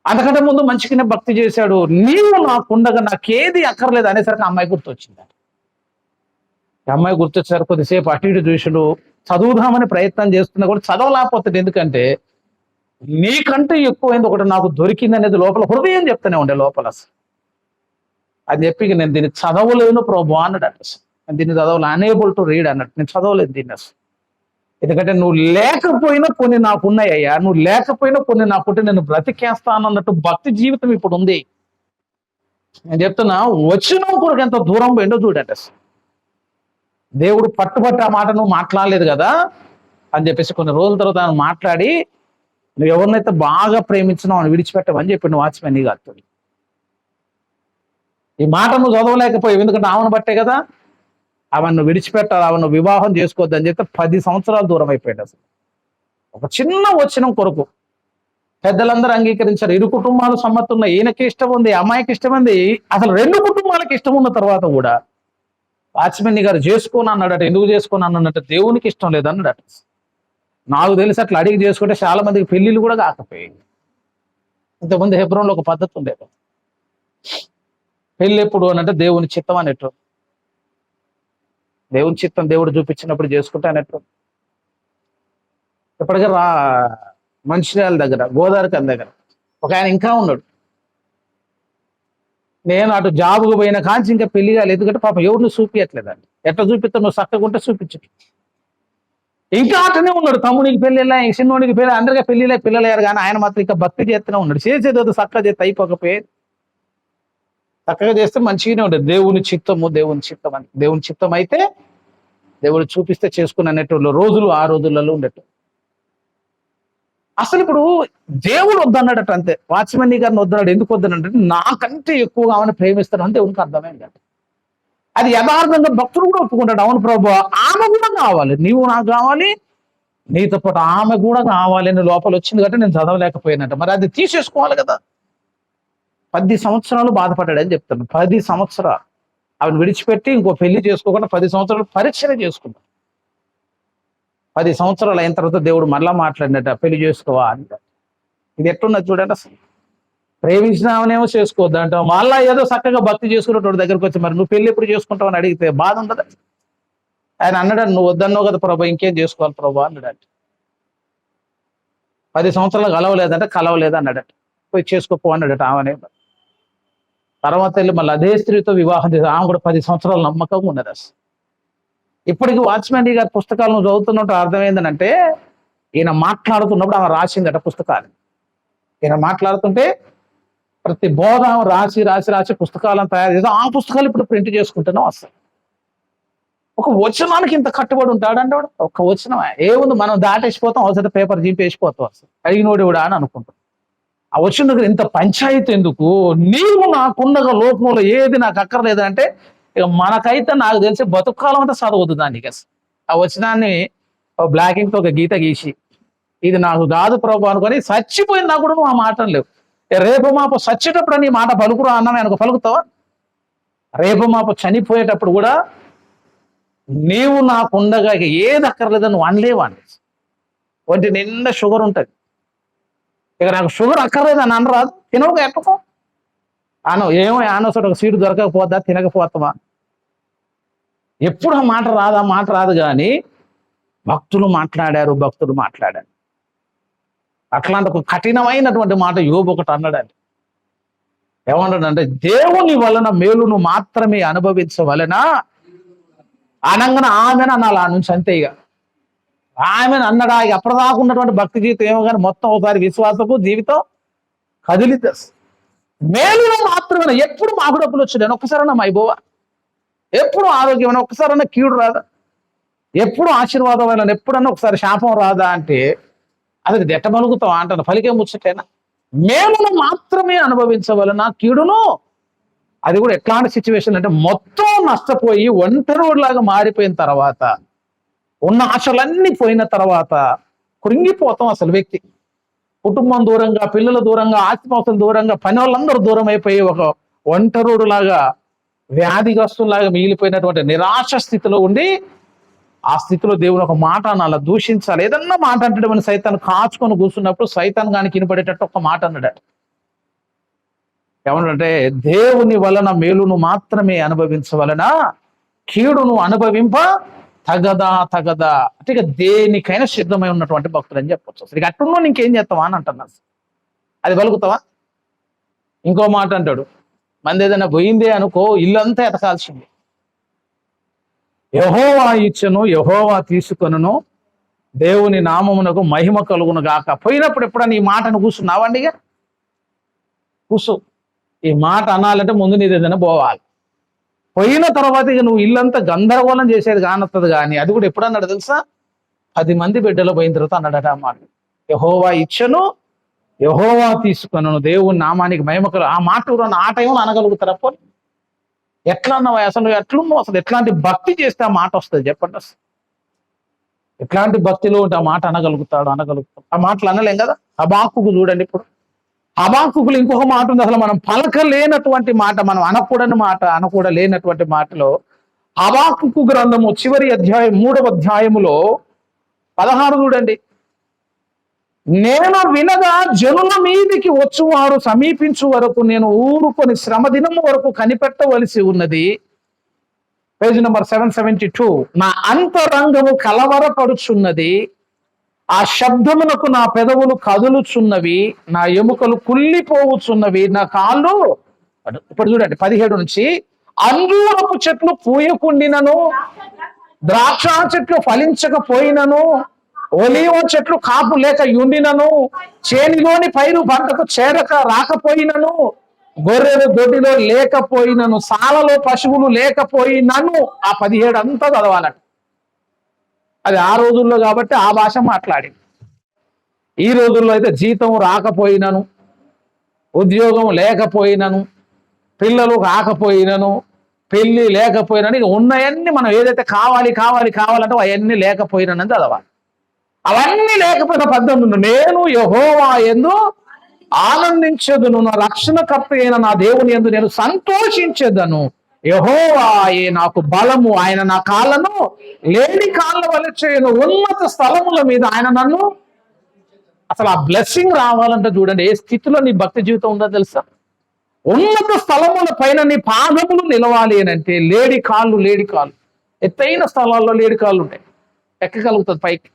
అంతకంటే ముందు మంచిగానే భక్తి చేశాడు. నీవు నాకుండగా నాకేది అక్కర్లేదు అనేసరికి అమ్మాయి గుర్తొచ్చింది. అమ్మాయి గుర్తొచ్చారు. కొద్దిసేపు అటు ఇటు చూసుడు, చదువుదామని ప్రయత్నం చేస్తున్నా కూడా చదవలేకపోతుంది. ఎందుకంటే నీకంటే ఎక్కువైంది ఒకటి నాకు దొరికింది అనేది లోపల హృదయం చెప్తూనే ఉండే లోపల. అని చెప్పి నేను దీన్ని చదవలేను ప్రభు అన్నాడు. నేను దీన్ని చదవలే, అనేబుల్ టు రీడ్ అన్నట్టు. నేను చదవలేదు దీన్ని అసలు. ఎందుకంటే నువ్వు లేకపోయినా కొన్ని నాకున్నాయ్యా, నువ్వు లేకపోయినా కొన్ని నాకుంటే నేను బ్రతికేస్తాను అన్నట్టు భక్తి జీవితం ఇప్పుడు ఉంది. నేను చెప్తున్నా, వచ్చిన కొరకు ఎంత దూరం పోయిందో చూడట. దేవుడు పట్టుబట్టి ఆ మాట నువ్వు మాట్లాడలేదు కదా అని చెప్పేసి కొన్ని రోజుల తర్వాత ఆయన మాట్లాడి, నువ్వు ఎవరినైతే బాగా ప్రేమించినావు అని విడిచిపెట్టవని చెప్పి నువ్వు వాచ్మెన్ నీ కాదు. ఈ మాట నువ్వు చదవలేకపోయావు, ఎందుకంటే ఆమెను బట్టే కదా. ఆమెను విడిచిపెట్టాలి, ఆమెను వివాహం చేసుకోవద్దు అని చెప్తే 10 సంవత్సరాలు దూరం అయిపోయాడు. అసలు ఒక చిన్న వచనం కొరకు పెద్దలందరూ అంగీకరించారు. 2 కుటుంబాలు సమ్మతి ఉన్నాయి, ఈయనకి ఇష్టం ఉంది, అమ్మాయికి ఇష్టం ఉంది. అసలు 2 కుటుంబాలకు ఇష్టం ఉన్న తర్వాత కూడా వాచ్మెన్ గారు చేసుకోని అన్నాడట. ఎందుకు చేసుకోని అన్నట్టు దేవునికి ఇష్టం లేదన్నాడట. నాకు తెలిసి అట్లా అడిగి చేసుకుంటే చాలా మందికి పెళ్లిళ్ళు కూడా కాకపోయాయి. ఇంతకుముందు హెబ్రోన్లో ఒక పద్ధతి ఉండేది, పెళ్ళి ఎప్పుడు అని అంటే దేవుని చిత్తం అనేట్టు, దేవుని చిత్తం దేవుడు చూపించినప్పుడు చేసుకుంటే అనేట్టు. ఇప్పటికే మంచిర్యాల దగ్గర గోదావరి దగ్గర ఒక ఆయన ఇంకా ఉన్నాడు. నేను అటు జాబుకు పోయిన కాంచి ఇంకా పెళ్లి కాలేదు, ఎందుకంటే పాపం ఎవరిని చూపించట్లేదండి. ఎట్లా చూపిస్తా, నువ్వు చక్కగా ఉంటే చూపించు. ఇంకా అటనే ఉన్నాడు. తమ్మునికి పెళ్ళిళ్ళ, చిన్నోడికి పెళ్ళి, అందరికీ పెళ్ళిళ్ళ, పిల్లలయ్యారు, కానీ ఆయన మాత్రం ఇంకా భక్తి చేస్తూనే ఉన్నాడు. చేసేది చక్కగా చేస్తే అయిపోకపోయేది. చక్కగా చేస్తే మంచిగానే ఉండేది. దేవుని చిత్తము, దేవుని చిత్తం అని. దేవుని చిత్తం అయితే దేవుడు చూపిస్తే చేసుకుని అనేటువంటి రోజులు ఆ రోజులలో ఉండేట్టు. అసలు ఇప్పుడు దేవుడు వద్దన్నాడట అంతే. వాచ్మెన్ గారిని వద్దన్నాడు. ఎందుకు వద్దనంటే నాకంటే ఎక్కువగా ఆమెను ప్రేమిస్తాడు అని దేవునికి అర్థమైంది. అది యథార్థంగా భక్తుడు కూడా ఒప్పుకుంటాడు. అవును ప్రభు, ఆమె కూడా కావాలి, నీవు నాకు కావాలి, నీతో పాటు ఆమె కూడా కావాలి అని లోపల వచ్చింది కాబట్టి నేను చదవలేకపోయానంట. మరి అది తీసేసుకోవాలి కదా. 10 సంవత్సరాలు బాధపడ్డాడు అని చెప్తాను. 10 సంవత్సరాలు ఆమెను విడిచిపెట్టి ఇంకో పెళ్లి చేసుకోకుండా 10 సంవత్సరాలు పరీక్షనే చేసుకున్నాడు. 10 సంవత్సరాలు అయిన తర్వాత దేవుడు మళ్ళా మాట్లాడినట్ట, పెళ్లి చేసుకోవా అంట. ఇది ఎట్టున్నది చూడండి. అసలు ప్రేమించినామనేమో చేసుకోవద్దు అంటావు, మళ్ళా ఏదో చక్కగా భక్తి చేసుకునేటోడి దగ్గరకు వచ్చి మరి నువ్వు పెళ్లి ఎప్పుడు చేసుకుంటావు అని అడిగితే బాధ ఉండదు. ఆయన అన్నాడు, నువ్వు వద్దన్నావు కదా ప్రభా, ఇంకేం చేసుకోవాలి ప్రభా అన్నాడట. 10 సంవత్సరాలు కలవలేదంటే కలవలేదు అన్నాడట. పోయి చేసుకోపో అన్నాడట. ఆమెనే తర్వాత వెళ్ళి మళ్ళీ అదే స్త్రీతో వివాహం చేసి ఆమె కూడా 10 సంవత్సరాలు నమ్మకంగా ఉన్నది. అసలు ఇప్పటికి వాచ్మెన్ గారి పుస్తకాలను చదువుతున్నట్టు అర్థమైందనంటే, ఈయన మాట్లాడుతున్నప్పుడు ఆమె రాసిందట పుస్తకాలు. ఈయన మాట్లాడుతుంటే ప్రతి బోధ రాసి రాసి రాసి పుస్తకాలను తయారు చేసి ఆ పుస్తకాలు ఇప్పుడు ప్రింట్ చేసుకుంటున్నాం. అసలు ఒక వచనానికి ఇంత కట్టుబడి ఉంటాడంటే వాడు. ఒక్క వచనం ఏముంది, మనం దాటేసిపోతాం, అవసరం పేపర్ చింపేసిపోతాం. అసలు అడిగినోడు కూడా అని అనుకుంటాం. ఆ వచ్చిన దగ్గర ఇంత పంచాయతీ ఎందుకు, నీవు నాకున్నగా లోకంలో ఏది నాకు అక్కర్లేదంటే, ఇక మనకైతే నాకు తెలిసి బతుకాలం అంతా చదవద్దు దానికి. అసలు ఆ వచనాన్ని బ్లాక్ ఇంక్ తో ఒక గీత గీసి ఇది నాకు కాదు ప్రభు అనుకొని చచ్చిపోయినా కూడా నువ్వు ఆ మాట లేవు. రేపు మాపు చచ్చేటప్పుడు నీ మాట పలుకురా అన్నామే అనుకో, పలుకుతావా? రేపు మాపు చనిపోయేటప్పుడు కూడా నీవు నాకుండగా ఇక ఏది అక్కర్లేదని నువ్వు అనలేవు అండి. ఒంటి నిండా షుగర్ ఉంటుంది, ఇక నాకు షుగర్ అక్కర్లేదు అని అనరాదు. తినవుగా ఎట్టుకో ఆనో, ఏమో ఆనోసరి ఒక సీటు దొరకకపోద్దా, తినకపోతావా? ఎప్పుడు ఆ మాట రాదు కానీ భక్తులు మాట్లాడారు. అట్లాంటి ఒక కఠినమైనటువంటి మాట యోబు ఒకటి అన్నాడండి. ఏమన్నాడంటే, దేవుని వలన మేలును మాత్రమే అనుభవించవలెనా అనంగన ఆమెను అనాలి. ఆ నుంచి అంతే. ఇక ఆమెను అన్నడా, ఇక అప్పటిదాకా ఉన్నటువంటి భక్తి జీవితం ఏమో కానీ మొత్తం ఒకసారి విశ్వాసపు జీవితం కదిలితే మేలును మాత్రమే. ఎప్పుడు మాకుడప్పులు వచ్చాడు ఒక్కసారన్నా మైబోవా, ఎప్పుడు ఆరోగ్యమైన ఒక్కసారన్నా కీడు రాదా, ఎప్పుడు ఆశీర్వాదం ఎప్పుడన్నా ఒకసారి శాపం రాదా అంటే అది దెట్టమలుగుతాం అంటాను. పలికే ముచ్చటేనా? మేలును మాత్రమే అనుభవించవలన కీడును, అది కూడా ఎట్లాంటి సిచ్యువేషన్ అంటే మొత్తం నష్టపోయి ఒంటరిలాగా మారిపోయిన తర్వాత, ఉన్న ఆశలన్నీ పోయిన తర్వాత కృంగిపోతాం. అసలు వ్యక్తి కుటుంబం దూరంగా, పిల్లల దూరంగా, ఆస్తిపాస్తుల దూరంగా, పని వాళ్ళందరూ దూరం అయిపోయి ఒక ఒంటరుడులాగా, వ్యాధిగ్రస్తులాగా మిగిలిపోయినటువంటి నిరాశ స్థితిలో ఉండి, ఆ స్థితిలో దేవుని ఒక మాట అనాల, దూషించాలి. ఏదన్నా మాట అంటాడమని సైతాన్ని కాచుకొని కూర్చున్నప్పుడు సైతాన్ గానికి వినపడేటట్టు ఒక మాట అన్నాడట. ఏమన్నాడంటే, దేవుని వలన మేలును మాత్రమే అనుభవించవలన కీడును అనుభవింప తగదా అంటే ఇక దేనికైనా సిద్ధమై ఉన్నటువంటి భక్తులు అని చెప్పొచ్చు. అసలు ఇక అట్టున్నో ఇంకేం చేస్తావా అని అంటున్నా. అది పలుకుతావా? ఇంకో మాట అంటాడు, మంది ఏదైనా పోయిందే అనుకో ఇల్లంతా ఎతకాల్సింది. యెహోవా ఇచ్చెను, యెహోవా తీసుకొనును, దేవుని నామమునకు మహిమ కలుగును గాక. పోయినప్పుడు ఎప్పుడన్నా ఈ మాటను కూర్చున్నావండి? ఇక కూర్చో. ఈ మాట అనాలంటే ముందు నీది ఏదైనా పోవాలి. పోయిన తర్వాత ఇక నువ్వు ఇల్లంతా గందరగోళం చేసేది కానొస్తుంది. కానీ అది కూడా ఎప్పుడు అన్నాడు తెలుసా? 10 మంది బిడ్డలు పోయిన తర్వాత అన్నాడట ఆ మాట. యెహోవా ఇచ్చను, యెహోవా తీసుకొను, దేవుని నామానికి మహిమకలు. ఆ మాట ఆ టైంలో అనగలుగుతారా? పోనీ ఎట్లా అన్నావు అసలు? ఎట్లున్నావు అసలు? ఎట్లాంటి భక్తి చేస్తే ఆ మాట వస్తుంది చెప్పండి అసలు? ఎట్లాంటి భక్తిలో ఉంటే ఆ మాట అనగలుగుతాడు? ఆ మాటలు అనలేం కదా. హబాక్కుకు చూడండి. ఇప్పుడు హబాక్కుకులు ఇంకొక మాట ఉంది, అసలు మనం పలకలేనటువంటి మాట, మనం అనకూడని మాట, అనకూడలేనటువంటి మాటలో హబాక్కుకు గ్రంథము చివరి అధ్యాయం 3వ అధ్యాయములో 16 చూడండి. నేను వినగా జనుల మీదికి వచ్చువారు సమీపించు వరకు నేను ఊరుకొని శ్రమ దినము వరకు కనిపెట్టవలసి ఉన్నది. Page number 772. నా అంతరంగము కలవరపడుచున్నది, ఆ శబ్దమునకు నా పెదవులు కదులుచున్నవి, నా ఎముకలు కుళ్ళిపోవుచున్నవి, నా కాళ్ళు. ఇప్పుడు చూడండి 17 నుంచి. అంజూరపు చెట్లు పూయకుండినను, ద్రాక్ష చెట్లు ఫలించకపోయినను, ఒలీవ చెట్లు కాపు లేక యుండినను, చేనిలోని పైరు పంటకు చేరక రాకపోయినను, గొర్రెలు దొడ్డిలో లేకపోయినను, సాలలో పశువులు లేకపోయినను. ఆ 17 అంతా చదవాలట. అది ఆ రోజుల్లో కాబట్టి ఆ భాష మాట్లాడి. ఈ రోజుల్లో అయితే జీతం రాకపోయినను, ఉద్యోగం లేకపోయినను, పిల్లలు కాకపోయినను, పెళ్లి లేకపోయినని, ఉన్నాయన్నీ మనం ఏదైతే కావాలి కావాలంటే అవన్నీ లేకపోయినని చదవాలి. అవన్నీ లేకపోయిన 18. నేను యెహోవా యందు ఆనందించదును, నా రక్షణకర్త అయిన నా దేవుని యందు నేను సంతోషించదను. యెహోవాయే నాకు బలము, ఆయన నా కాళ్ళను లేని కాళ్ళ వలె చేయను, ఉన్నత స్థలముల మీద ఆయన నన్ను. అసలు ఆ బ్లెస్సింగ్ రావాలంటే చూడండి ఏ స్థితిలో నీ భక్తి జీవితం ఉందో తెలుసా? ఉన్నత స్థలముల పైన నీ పాదములు నిలవాలి అని అంటే లేడి కాళ్ళు. ఎత్తైన స్థలాల్లో లేడి కాళ్ళు ఉంటాయి, ఎక్కగలుగుతుంది పైకి.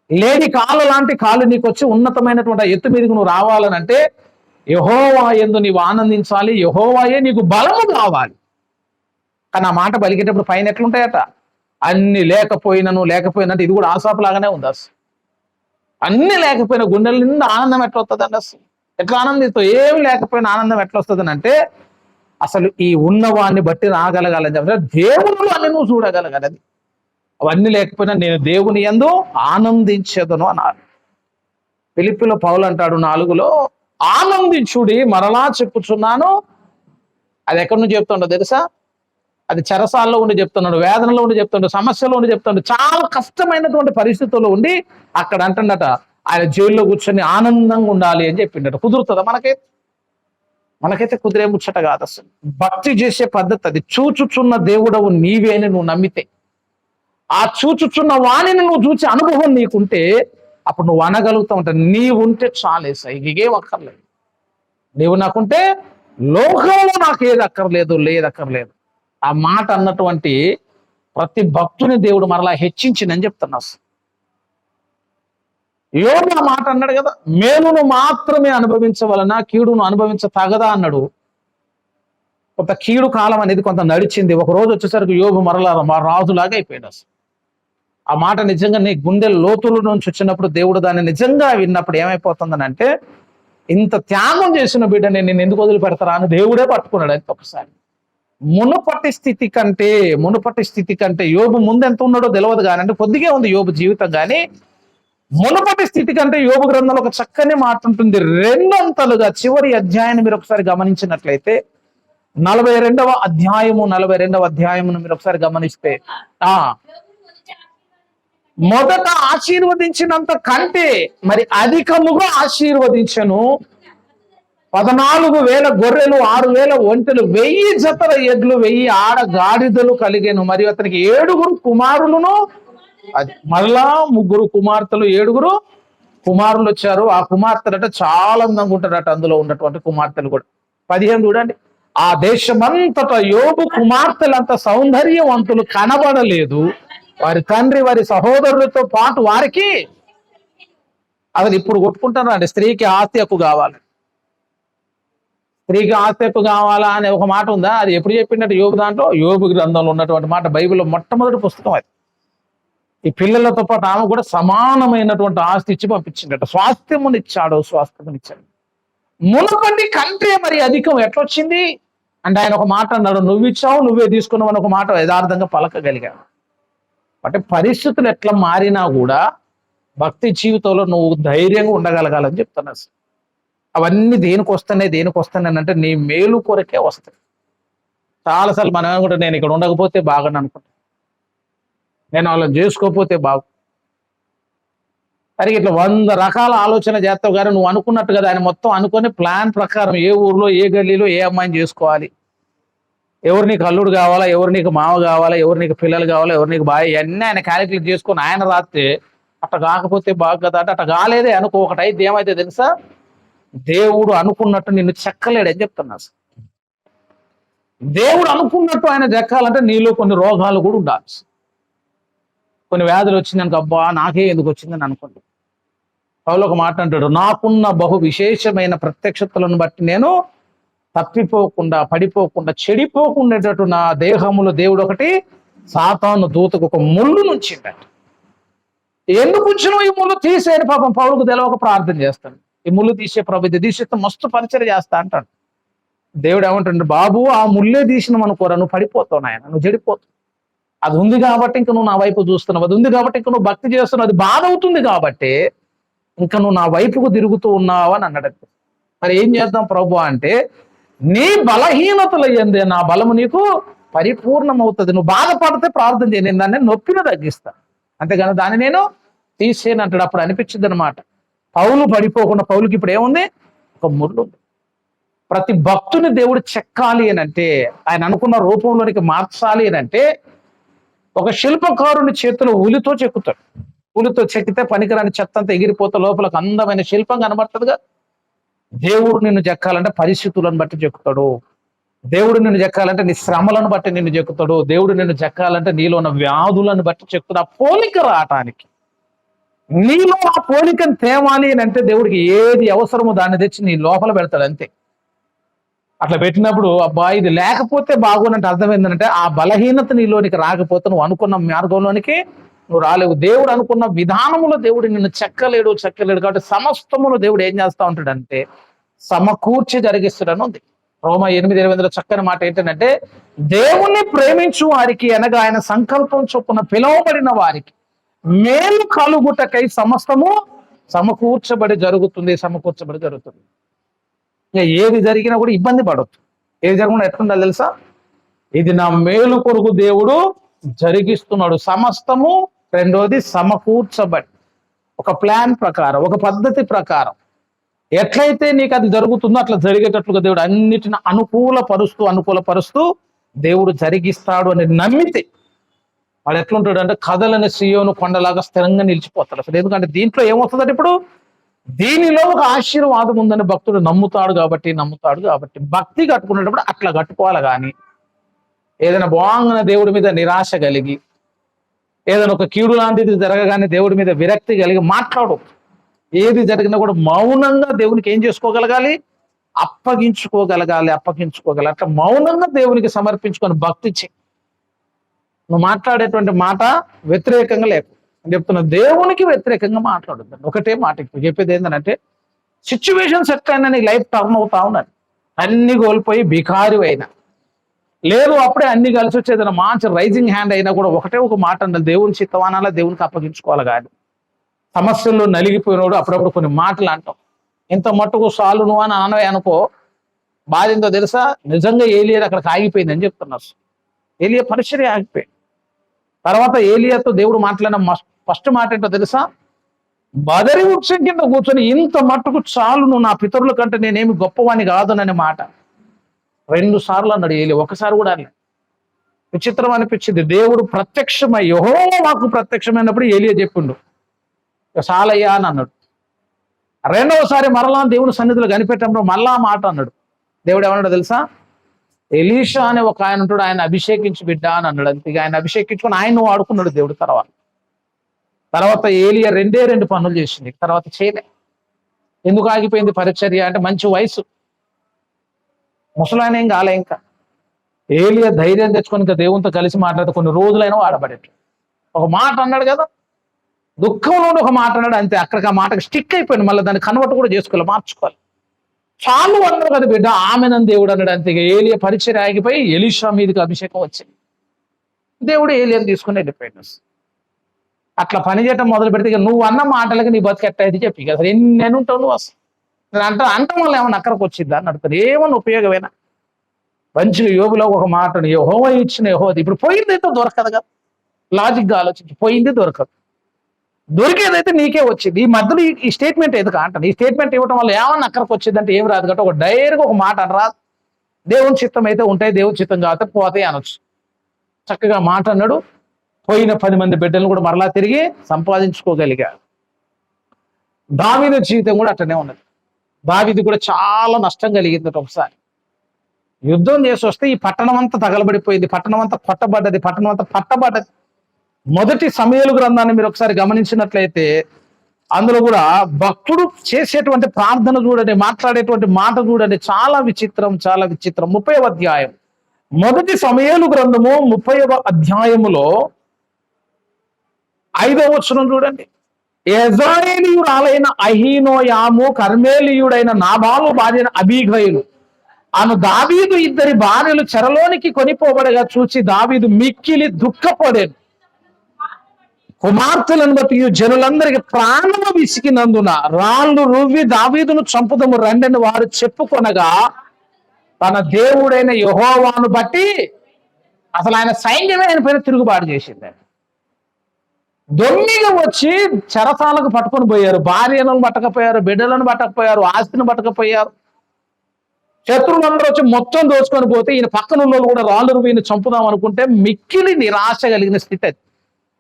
లేడి కాళ్ళ లాంటి కాళ్ళు నీకు వచ్చి ఉన్నతమైనటువంటి ఎత్తు మీదకి నువ్వు రావాలని అంటే యెహోవా యందు నీవు ఆనందించాలి, యెహోవాయే నీకు బలము కావాలి. కానీ ఆ మాట పలికేటప్పుడు పైన ఎట్లుంటాయట? అన్ని లేకపోయినట్టు. ఇది కూడా ఆసాపు లాగానే ఉంది. అసలు అన్ని లేకపోయినా గుండెల నిండా ఆనందం ఎట్లా వస్తుందండి? అసలు ఎట్లా ఆనందిస్తావు? ఏమి లేకపోయినా ఆనందం ఎట్లా వస్తుంది అంటే అసలు ఈ ఉన్నవాన్ని బట్టి రాగలగాలని చెప్పి దేవుళ్ళు అన్ని నువ్వు చూడగలగాలి. అది అవన్నీ లేకపోయినా నేను దేవుని యందు ఆనందించదను అన్నారు. ఫిలిప్పీలో పౌలు అంటాడు 4లో, ఆనందించుడి మరలా చెప్పుచున్నాను. అది ఎక్కడి నుంచి చెప్తుండో తెలుసా? అది చెరసాల్లో ఉండి చెప్తున్నాడు, వేదనలో ఉండి చెప్తుండు, సమస్యలో ఉండి చెప్తుండు, చాలా కష్టమైనటువంటి పరిస్థితుల్లో ఉండి అక్కడ అంటుండట ఆయన జైల్లో కూర్చొని ఆనందంగా ఉండాలి అని చెప్పిండట. కుదురుతుందా? మనకైతే కుదిరే ముచ్చట కాదు అసలు. భక్తి చేసే పద్ధతి అది. చూచుచున్న దేవుడవు నీవే అని నువ్వు నమ్మితే, ఆ చూచుచున్న వాణిని నువ్వు చూసే అనుభవం నీకుంటే అప్పుడు నువ్వు అనగలుగుతా ఉంటావు, నీవు ఉంటే చాలేసా, ఇకేం అక్కర్లేదు. నీవు నాకుంటే లోకంలో నాకు ఏది అక్కర్లేదు. ఆ మాట అన్నటువంటి ప్రతి భక్తుని దేవుడు మరలా హెచ్చించిందని చెప్తున్నా. యోబు ఆ మాట అన్నాడు కదా, మేలును మాత్రమే అనుభవించవలన కీడును అనుభవించ తగదా అన్నాడు. కొంత కీడు కాలం అనేది కొంత నడిచింది. ఒక రోజు వచ్చేసరికి యోబు మరలా రాజులాగా అయిపోయాడు. అసలు ఆ మాట నిజంగా నీ గుండె లోతుల నుంచి వచ్చినప్పుడు దేవుడు దాన్ని నిజంగా విన్నప్పుడు ఏమైపోతుందని అంటే, ఇంత త్యాగం చేసిన బిడ్డని నేను ఎందుకు వదిలిపెడతారా అని దేవుడే పట్టుకున్నాడు. అయితే ఒకసారి మునుపటి స్థితి కంటే యోబు ముందు ఎంత ఉన్నాడో తెలియదు కానీ, అంటే కొద్దిగా ఉంది యోబు జీవితం, కానీ మునుపటి స్థితి కంటే యోబు గ్రంథంలో ఒక చక్కని మాట ఉంటుంది. 2 అంతలుగా చివరి అధ్యాయాన్ని మీరు ఒకసారి గమనించినట్లయితే 42వ అధ్యాయమును మీరు ఒకసారి గమనిస్తే మొదట ఆశీర్వదించినంత కంటే మరి అధికముగా ఆశీర్వదించను. 14,000 గొర్రెలు, 6,000 ఒంటెలు, 1000 జతల ఎడ్లు, 1000 ఆడ గాడిదలు కలిగాను. మరియు అతనికి 7 కుమారులను, అది మరలా 3 కుమార్తెలు, 7 కుమారులు వచ్చారు. ఆ కుమార్తెలట చాలా అందంగా ఉంటారట, అందులో ఉన్నటువంటి కుమార్తెలు కూడా. 15 చూడండి. ఆ దేశమంతటా యోబు కుమార్తెలంత సౌందర్యవంతులు కనబడలేదు. వారి తండ్రి వారి సహోదరులతో పాటు వారికి అసలు ఇప్పుడు కొట్టుకుంటున్నారండి, స్త్రీకి ఆస్తి హక్కు కావాలి, స్త్రీకి ఆస్తి హక్కు కావాలా అనే ఒక మాట ఉందా? అది ఎప్పుడు చెప్పిండట యోబు దాంట్లో? యోబు గ్రంథంలో ఉన్నటువంటి మాట, బైబిల్లో మొట్టమొదటి పుస్తకం అది. ఈ పిల్లలతో పాటు ఆమె కూడా సమానమైనటువంటి ఆస్తి ఇచ్చి పంపించిందట. స్వాస్థ్యమునిచ్చాడు. మునుపటి కంటే మరి అధికం ఎట్లొచ్చింది అంటే ఆయన ఒక మాట అన్నాడు, నువ్వు ఇచ్చావు నువ్వే తీసుకున్నావు అని ఒక మాట యథార్థంగా పలకగలిగాడు. అంటే పరిస్థితులు ఎట్లా మారినా కూడా భక్తి జీవితంలో నువ్వు ధైర్యంగా ఉండగలగాలని చెప్తున్నా. అవన్నీ దేనికి వస్తున్నాయి అంటే నీ మేలు కొరకే వస్తాయి. చాలాసార్లు మనం ఏమనుకుంటాం, నేను ఇక్కడ ఉండకపోతే బాగుండు అనుకుంటా, నేను వాళ్ళని చేసుకోకపోతే బాగు. సరే ఇట్లా 100 రకాల ఆలోచన చేస్తావు, కానీ నువ్వు అనుకున్నట్టు కదా ఆయన మొత్తం అనుకుని ప్లాన్ ప్రకారం ఏ ఊర్లో ఏ గల్లీలో ఏ అమ్మాయిని చేసుకోవాలి, ఎవరు నీకు అల్లుడు కావాలా, ఎవరు నీకు మావ కావాలా, ఎవరు నీకు పిల్లలు కావాలా, ఎవరు నీకు బాగా, ఇవన్నీ ఆయన క్యాలిక్యులేట్ చేసుకొని ఆయన రాస్తే అట్లా కాకపోతే బాగు కదా అంటే అట్లా కాలేదే అనుకో. ఒకటి అయితే ఏమైతే తెలుసా, దేవుడు అనుకున్నట్టు నిన్ను చెక్కలేడు అని చెప్తున్నా. దేవుడు అనుకున్నట్టు ఆయన చెక్కాలంటే నీలో కొన్ని రోగాలు కూడా ఉండాలి, కొన్ని వ్యాధులు వచ్చిందనుకో, అబ్బా నాకే ఎందుకు వచ్చిందని అనుకోండి. పౌలు ఒక మాట అంటాడు, నాకున్న బహు విశేషమైన ప్రత్యక్షతలను బట్టి నేను తప్పిపోకుండా పడిపోకుండా చెడిపోకుండేటట్టు నా దేహములో దేవుడు ఒకటి సాతాను దూతకు ఒక ముళ్ళు నుంచిండట. ఎందుకు ఉంచినో ఈ ముళ్ళు తీసేయని పాపం పౌలుకు తెలవక ప్రార్థన చేస్తాడు. ఈ ముళ్ళు తీసే ప్రభు ఇది తీసేస్తే మస్తు పరిచయం చేస్తా అంటాడు. దేవుడు ఏమంటాడు, బాబు ఆ ముళ్ళే తీసినాం అనుకోరా, నువ్వు పడిపోతావు నాయన, నువ్వు చెడిపోతావు. అది ఉంది కాబట్టి ఇంక నువ్వు నా వైపు చూస్తున్నావు, అది ఉంది కాబట్టి ఇంక నువ్వు భక్తి చేస్తున్నావు, అది బాధ అవుతుంది కాబట్టి ఇంకా నువ్వు నా వైపుకు తిరుగుతూ ఉన్నావు అని అన్నాడు. మరి ఏం చేద్దాం ప్రభు అంటే, నీ బలహీనతలు ఎందే నా బలము నీకు పరిపూర్ణమవుతుంది. నువ్వు బాధపడితే ప్రార్థన చేయ, నేను దాన్ని నొప్పిని తగ్గిస్తా, అంతేగాని దాన్ని నేను తీసేను అంటాడు. అప్పుడు అనిపించింది అనమాట, పౌలు పడిపోకుండా పౌలుకి ఇప్పుడు ఏముంది, ఒక ముళ్ళు ఉంది. ప్రతి భక్తుని దేవుడు చెక్కాలి అని అంటే, ఆయన అనుకున్న రూపంలోనికి మార్చాలి అని అంటే, ఒక శిల్పకారుని చేతిలో ఉలితో చెక్కుతాడు. ఉలితో చెక్కితే పనికిరాని చెత్తంతా ఎగిరిపోతే లోపలకు అందమైన శిల్పం కనబడుతుందిగా. దేవుడు నిన్ను చెక్కాలంటే పరిస్థితులను బట్టి చెక్కుతాడు. దేవుడు నిన్ను చెక్కాలంటే నీ శ్రమలను బట్టి నిన్ను చెక్కుతాడు. దేవుడు నిన్ను చెక్కాలంటే నీలో ఉన్న వ్యాధులను బట్టి చెక్కుతాడు. ఆ పోలిక రావటానికి, నీలో ఆ పోలికను తేవాలి అని అంటే దేవుడికి ఏది అవసరమో దాన్ని తెచ్చి నీ లోపల పెడతాడు అంతే. అట్లా పెట్టినప్పుడు అబ్బా ఇది లేకపోతే బాగున్నట్టు అర్థం ఏంటంటే, ఆ బలహీనత నీలోనికి రాకపోతే నువ్వు అనుకున్న మార్గంలోనికి నువ్వు రాలేవు. దేవుడు అనుకున్న విధానములో దేవుడు నిన్ను చెక్కలేడు కాబట్టి సమస్తములో దేవుడు ఏం చేస్తా ఉంటాడంటే సమకూర్చి జరిగిస్తాడని ఉంది. రోమా 8:8 చక్కని మాట ఏంటంటే, దేవుణ్ణి ప్రేమించు వారికి అనగా ఆయన సంకల్పం చొప్పున పిలువబడిన వారికి మేలు కలుగుటకై సమస్తము సమకూర్చబడి జరుగుతుంది. ఏది జరిగినా కూడా ఇబ్బంది పడవచ్చు. ఏది జరగకుండా ఎట్లుండాలి తెలుసా, ఇది నా మేలు కొరకు దేవుడు జరిగిస్తున్నాడు. సమస్తము, రెండోది సమకూర్చబడి ఒక ప్లాన్ ప్రకారం, ఒక పద్ధతి ప్రకారం ఎట్లయితే నీకు అది జరుగుతుందో అట్లా జరిగేటట్లుగా దేవుడు అన్నిటిని అనుకూలపరుస్తూ దేవుడు జరిగిస్తాడు అని నమ్మితే వాడు ఎట్లుంటాడు అంటే, కథలని సియోను కొండలాగా స్థిరంగా నిలిచిపోతాడు. అసలు ఎందుకంటే దీంట్లో ఏమవుతుందంటే, ఇప్పుడు దీనిలో ఒక ఆశీర్వాదం ఉందని భక్తుడు నమ్ముతాడు కాబట్టి భక్తి కట్టుకునేటప్పుడు అట్లా కట్టుకోవాలి. కానీ ఏదైనా బాగున్న దేవుడి మీద నిరాశ కలిగి, ఏదైనా ఒక కీడు లాంటిది జరగగానే దేవుడి మీద విరక్తి కలిగి మాట్లాడు. ఏది జరిగినా కూడా మౌనంగా దేవునికి ఏం చేసుకోగలగాలి, అప్పగించుకోగలగాలి. అట్లా మౌనంగా దేవునికి సమర్పించుకొని భక్తి చేయి. నువ్వు మాట్లాడేటువంటి మాట వ్యతిరేకంగా లేకు అని చెప్తున్నా. దేవునికి వ్యతిరేకంగా మాట్లాడొద్దండి. ఒకటే మాట ఇప్పుడు చెప్పేది ఏంటంటే, సిచ్యువేషన్స్ ఎట్లయినా నీ లైఫ్ టర్న్ అవుతా ఉన్నది. అన్ని కోల్పోయి బికారి అయినా లేదు, అప్పుడే అన్ని కలిసి వచ్చేదన్న మంచి రైజింగ్ హ్యాండ్ అయినా కూడా ఒకటే ఒక మాట అన్నది, దేవుని చిత్తవానాలా దేవునికి అప్పగించుకోవాలి. కానీ సమస్యల్లో నలిగిపోయినోడు అప్పుడప్పుడు కొన్ని మాటలు అంటాం, ఇంత మట్టుకు సాలును అని ఆనవే అనుకో. బాధ ఎంతో తెలుసా, నిజంగా ఏలియా అక్కడికి ఆగిపోయింది అని చెప్తున్నారు. ఏలియా పరిచర్య ఆగిపోయింది. తర్వాత ఏలియాతో దేవుడు మాట్లాడిన ఫస్ట్ మాట ఏంటో తెలుసా, బదరి వృక్షం కింద కూర్చొని ఇంత మట్టుకు చాలును, నా పితరుల కంటే నేనేమి గొప్పవాణి కాదుననే మాట 2 సార్లు అన్నాడు ఏలియా, ఒకసారి కూడా అని. విచిత్రం అనిపించింది. దేవుడు ప్రత్యక్షమై యెహోవా నాకు ప్రత్యక్షమైనప్పుడు ఏలియా చెప్పిండు, చాలయ్యా అని అన్నాడు. 2వసారి మరలా దేవుని సన్నిధిలో కనిపెట్టినప్పుడు మళ్ళా మాట అన్నాడు. దేవుడు ఏమన్నాడు తెలుసా, ఎలీషా అనే ఒక ఆయన ఉంటాడు, ఆయన అభిషేకించి బిడ్డ అని అన్నాడు. అంతే, ఆయన అభిషేకించుకొని ఆయన వాడుకున్నాడు దేవుడు. తర్వాత ఏలియా 2 పనులు చేసింది, తర్వాత చేయలే. ఎందుకు ఆగిపోయింది పరిచర్య అంటే, మంచి వయసు, ముసలాయన ఏం కాలే. ఇంకా ఏలియా ధైర్యం తెచ్చుకొని ఇంకా దేవునితో కలిసి మాట్లాడితే కొన్ని రోజులైనా వాడబడేట్టు. ఒక మాట అన్నాడు కదా, దుఃఖంలో ఒక మాట అన్నాడు అంతే, అక్కడికి ఆ మాటకి స్టిక్ అయిపోయింది. మళ్ళీ దాన్ని కన్వర్ట్ కూడా చేసుకోవాలి, మార్చుకోవాలి. చాలు అన్నారు కదా బిడ్డ, ఆమెనని దేవుడు అన్నాడు. అంతే. ఏలియా పరిచయం ఆగిపోయి ఎలీషా మీదకి అభిషేకం వచ్చింది. దేవుడు ఏలియాని తీసుకుని వెళ్ళిపోయాడు. అట్లా పని చేయటం మొదలు పెడితే ఇక నువ్వు అన్న మాటలకి నీ బతుకు ఎట్ట అయితే చెప్పి కదా, ఎన్ని ఉంటావు నువ్వు అసలు. నేను అంటాం వల్ల ఏమన్నా అక్కడికి వచ్చిద్దా అని అడుగుతాను. ఏమన్నా ఉపయోగమేనా? మంచిగా యోగులో ఒక మాటను యెహోవా ఇచ్చిన యెహోవాది. ఇప్పుడు పోయిందైతే దొరకదు కదా, లాజిక్గా ఆలోచించి పోయింది దొరకదు. దొరికేదైతే నీకే వచ్చింది. ఈ మధ్యలో ఈ స్టేట్మెంట్ ఎందుకు అంటాను? ఈ స్టేట్మెంట్ ఇవ్వడం వల్ల ఏమన్నా అక్కడికి వచ్చింది అంటే ఏం రాదు కాబట్టి ఒక డైరెక్ట్గా ఒక మాట అనరాదు. దేవుని చిత్తం అయితే ఉంటాయి, దేవుని చిత్తం కాకపోతే పోతాయి అనొచ్చు. చక్కగా మాట అన్నాడు. పోయిన 10 మంది బిడ్డలను కూడా మరలా తిరిగి సంపాదించుకోగలిగాడు. దావీదు జీవితం కూడా అట్లనే ఉన్నది. దావీదు కూడా చాలా నష్టం కలిగింది. ఒకసారి యుద్ధం చేసి వస్తే ఈ పట్టణం అంతా తగలబడిపోయింది, పట్టణం అంతా కొట్టబడ్డది, పట్టణం అంతా పట్టబడ్డది. మొదటి సమూయేలు గ్రంథాన్ని మీరు ఒకసారి గమనించినట్లయితే అందులో కూడా భక్తుడు చేసేటువంటి ప్రార్థన చూడండి, మాట్లాడేటువంటి మాట చూడండి, చాలా విచిత్రం, చాలా విచిత్రం. 30వ అధ్యాయం, మొదటి సమూయేలు గ్రంథము 30వ అధ్యాయములో 5వ వచనం చూడండి. యెజ్రెయేలీయురాలైన అహీనోయాము, కర్మేలీయుడైన నాబాలు భార్య అబీగయలు అను దావీదు ఇద్దరి భార్యలు చెరలోనికి కొనిపోబడగా చూచి దావీదు మిక్కిలి దుఃఖపడేను. కుమార్తెలను బట్టి జనులందరికీ ప్రాణము విసికినందున రాళ్ళు రువ్వి దావీదును చంపుదము రండని వారు చెప్పుకొనగా తన దేవుడైన యెహోవాను బట్టి, అసలు ఆయన సైన్యమే ఆయన పైన తిరుగుబాటు చేసింది. దొంగిగా వచ్చి చెరసాలకు పట్టుకొని పోయారు. భార్యలను పట్టకపోయారు, బిడ్డలను పట్టకపోయారు, ఆస్తిని పట్టకపోయారు. శత్రువులందరూ వచ్చి మొత్తం దోచుకొని పోతే ఈయన పక్కన ఉన్న కూడా రాళ్ళు రువ్విని చంపుదాం అనుకుంటే మిక్కిలి నిరాశ కలిగిన స్థితి అది.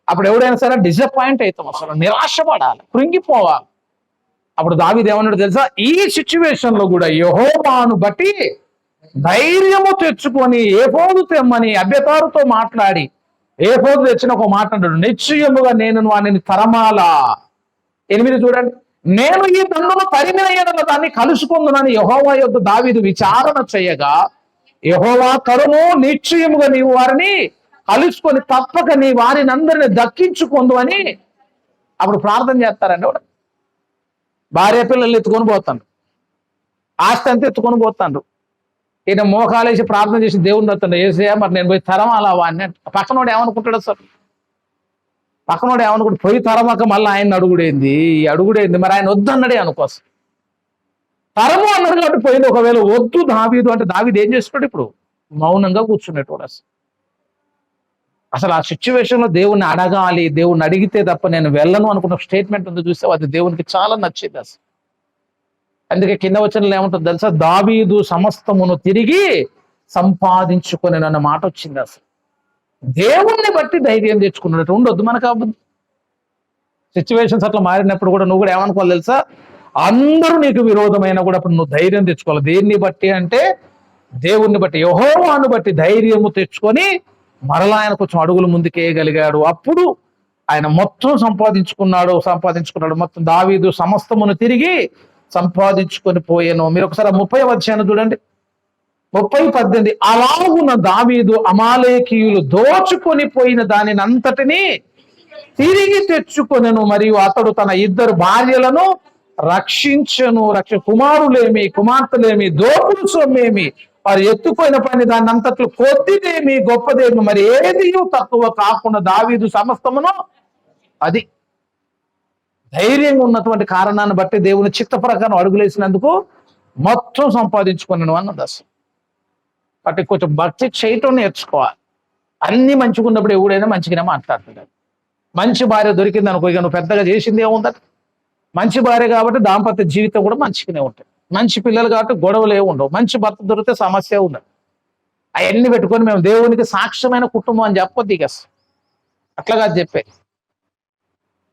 అప్పుడు ఎవడైనా సరే డిసప్పాయింట్ అవుతాం, అసలు నిరాశపడాలి, కృంగిపోవాలి. అప్పుడు దావీదు ఏమన్నాడు తెలుసా? ఈ సిచ్యువేషన్ లో కూడా యెహోవాను బట్టి ధైర్యము తెచ్చుకొని ఏఫోదు తెమ్మని అబ్యతారుతో మాట్లాడి ఏఫోదు తెచ్చిన ఒక మాట అన్నాడు, నిశ్చయముగా నేను వానిని తరమాలా. 8 చూడండి. నేను ఈ దండును తరిమిన దాన్ని కలుసుకుందునని యెహోవా యొద్ద దావీదు విచారణ చేయగా యెహోవా తరుము, నిశ్చయముగా నీవు వారిని కలుసుకొని తప్పక నీ వారిని అందరిని దక్కించుకుందు అని అప్పుడు ప్రార్థన చేస్తారండి. వాడు భార్య పిల్లలు ఎత్తుకొని పోతాడు, ఆస్తి అంతా ఎత్తుకొని పోతాడు. ఈయన మోకాలేసి ప్రార్థన చేసి దేవుని వస్తాడు, ఏసయ్యా మరి నేను పోయి తరమాలా వాడిని. పక్కనోడు ఏమనుకుంటాడు సార్? పక్కనోడు ఏమనుకుంటాడు? పోయి తరమక మళ్ళీ ఆయన అడుగుడేంది, ఈ అడుగుడేంది, మరి ఆయన వద్దన్నాడే అనుకోసం. తరము అన్నాడు కాబట్టి పోయింది. ఒకవేళ వద్దు దావీదు అంటే దావీదు ఏం చేస్తున్నాడు? ఇప్పుడు మౌనంగా కూర్చునేటోడు. అసలు ఆ సిచ్యువేషన్ లో దేవుణ్ణి అడగాలి, దేవుణ్ణి అడిగితే తప్ప నేను వెళ్ళను అనుకున్న స్టేట్మెంట్ ఉంది చూస్తే అది దేవునికి చాలా నచ్చింది అసలు. అందుకే కింద వచనంలో ఏముంటుంది తెలుసా? దావీదు సమస్తమును తిరిగి సంపాదించుకొని అన్న మాట వచ్చింది. అసలు దేవుణ్ణి బట్టి ధైర్యం తెచ్చుకున్నట్టు ఉండొద్దు మనకు. సిచ్యువేషన్స్ అట్లా మారినప్పుడు కూడా నువ్వు కూడా ఏమనుకోవాలి తెలుసా? అందరూ నీకు విరోధమైన కూడా అప్పుడు నువ్వు ధైర్యం తెచ్చుకోవాలి. దేన్ని బట్టి అంటే దేవుణ్ణి బట్టి, యెహోవాను బట్టి ధైర్యము తెచ్చుకొని మరలా ఆయన కొంచెం అడుగులు ముందుకేయగలిగాడు. అప్పుడు ఆయన మొత్తం సంపాదించుకున్నాడు. మొత్తం దావీదు సమస్తమును తిరిగి సంపాదించుకొని పోయాను. మీరు ఒకసారి 30వ అధ్యాయం చూడండి, 30:18. అలాగున దావీదు అమాలేకీయులు దోచుకొని పోయిన దానిని అంతటిని తిరిగి తెచ్చుకొనెను, మరియు అతడు తన 2 భార్యలను రక్షించెను. కుమారులేమి కుమార్తెలేమి దోపుడు సొమ్మేమి వారు ఎత్తుపోయిన పని దాన్ని అంతట్లు కొద్దిదేమి గొప్పదేమి మరి ఏది తక్కువ కాకుండా దావీదు సమస్తమును, అది ధైర్యంగా ఉన్నటువంటి కారణాన్ని బట్టి దేవుని చిత్త ప్రకారం అడుగులేసినందుకు మొత్తం సంపాదించుకున్నాను అన్నది. అసలు బట్టి కొంచెం భక్తి చేయటం నేర్చుకోవాలి. అన్ని మంచిగా ఉన్నప్పుడు ఎవడైనా మంచిగానే మాట్లాడుతున్నాడు. మంచి భార్య దొరికింది అనుకో, ఇక నువ్వు పెద్దగా చేసింది ఏముందట. మంచి భార్య కాబట్టి దాంపత్య జీవితం కూడా మంచిగానే ఉంటుంది. మంచి పిల్లలు కాబట్టి గొడవలు ఏ ఉండవు. మంచి భర్త దొరికితే సమస్య ఉండదు. అవన్నీ పెట్టుకొని మేము దేవునికి సాక్ష్యమైన కుటుంబం అని చెప్పొద్దు. ఇక అట్లాగా చెప్పేది.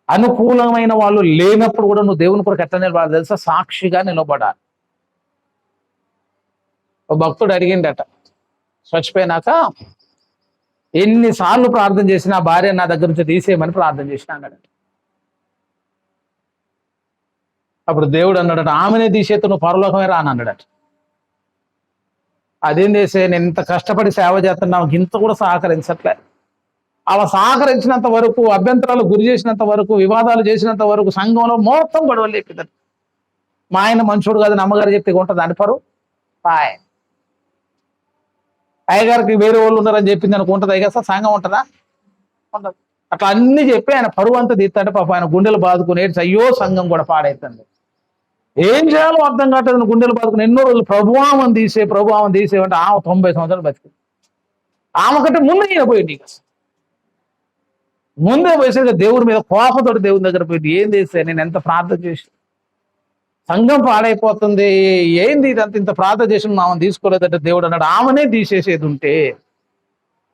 అనుకూలమైన వాళ్ళు లేనప్పుడు కూడా నువ్వు దేవుని కొరకు ఎట్లా నిలబడాలి తెలుసా? సాక్షిగా నిలబడాలి. ఒక భక్తుడు అడిగిండట, చచ్చిపోయినాక ఎన్నిసార్లు ప్రార్థన చేసినా భార్య నా దగ్గర నుంచి తీసేయమని ప్రార్థన చేసినా అన్నాడట. అప్పుడు దేవుడు అన్నాడట, ఆమెనే తీసేత నువ్వు పరలోకమే రా అని అన్నాడట. అదేం చేసే, నేను ఇంత కష్టపడి సేవ చేస్తున్నావు, ఇంత కూడా సహకరించట్లే. అలా సహకరించినంత వరకు, అభ్యంతరాలు గురి చేసినంత వరకు, వివాదాలు చేసినంత వరకు సంఘంలో మొత్తం గొడవలు లేపిద్దట. మా ఆయన మంచోడు కాదని అమ్మగారు చెప్తే ఉంటుంది అంటారు. పాయ్ అయ్యగారికి వేరే వాళ్ళు ఉన్నారని చెప్పింది అనుకుంటుంది. అయ్యగా సంఘం ఉంటుందా? ఉండదు. అట్లా అన్ని చెప్పి ఆయన పరువు అంతా తీస్తాడు. పాప ఆయన గుండెలు బాదుకుని ఏడ్చి అయ్యో సంఘం కూడా పాడైతుంది. ఏం చేయాలో అర్థం కావట్లేదు. గుండెలు బాదుకుని ఎన్నో రోజులు ప్రభువామని తీసేవంటే ఆమె 90 సంవత్సరాలు బతికింది. ఆమె కంటే ముందు ఈయన పోయింది. ముందే పోయేసరికి దేవుడి మీద కోపతోటి దేవుని దగ్గర పోయింది. ఏం చేస్తే నేను ఎంత ప్రార్థన చేసి సంఘం పాడైపోతుంది, ఏంది ఇదంతా ఇంత ప్రార్థన చేసి ఆమెను తీసుకోలేదంటే దేవుడు అన్నాడు ఆమెనే తీసేసేది ఉంటే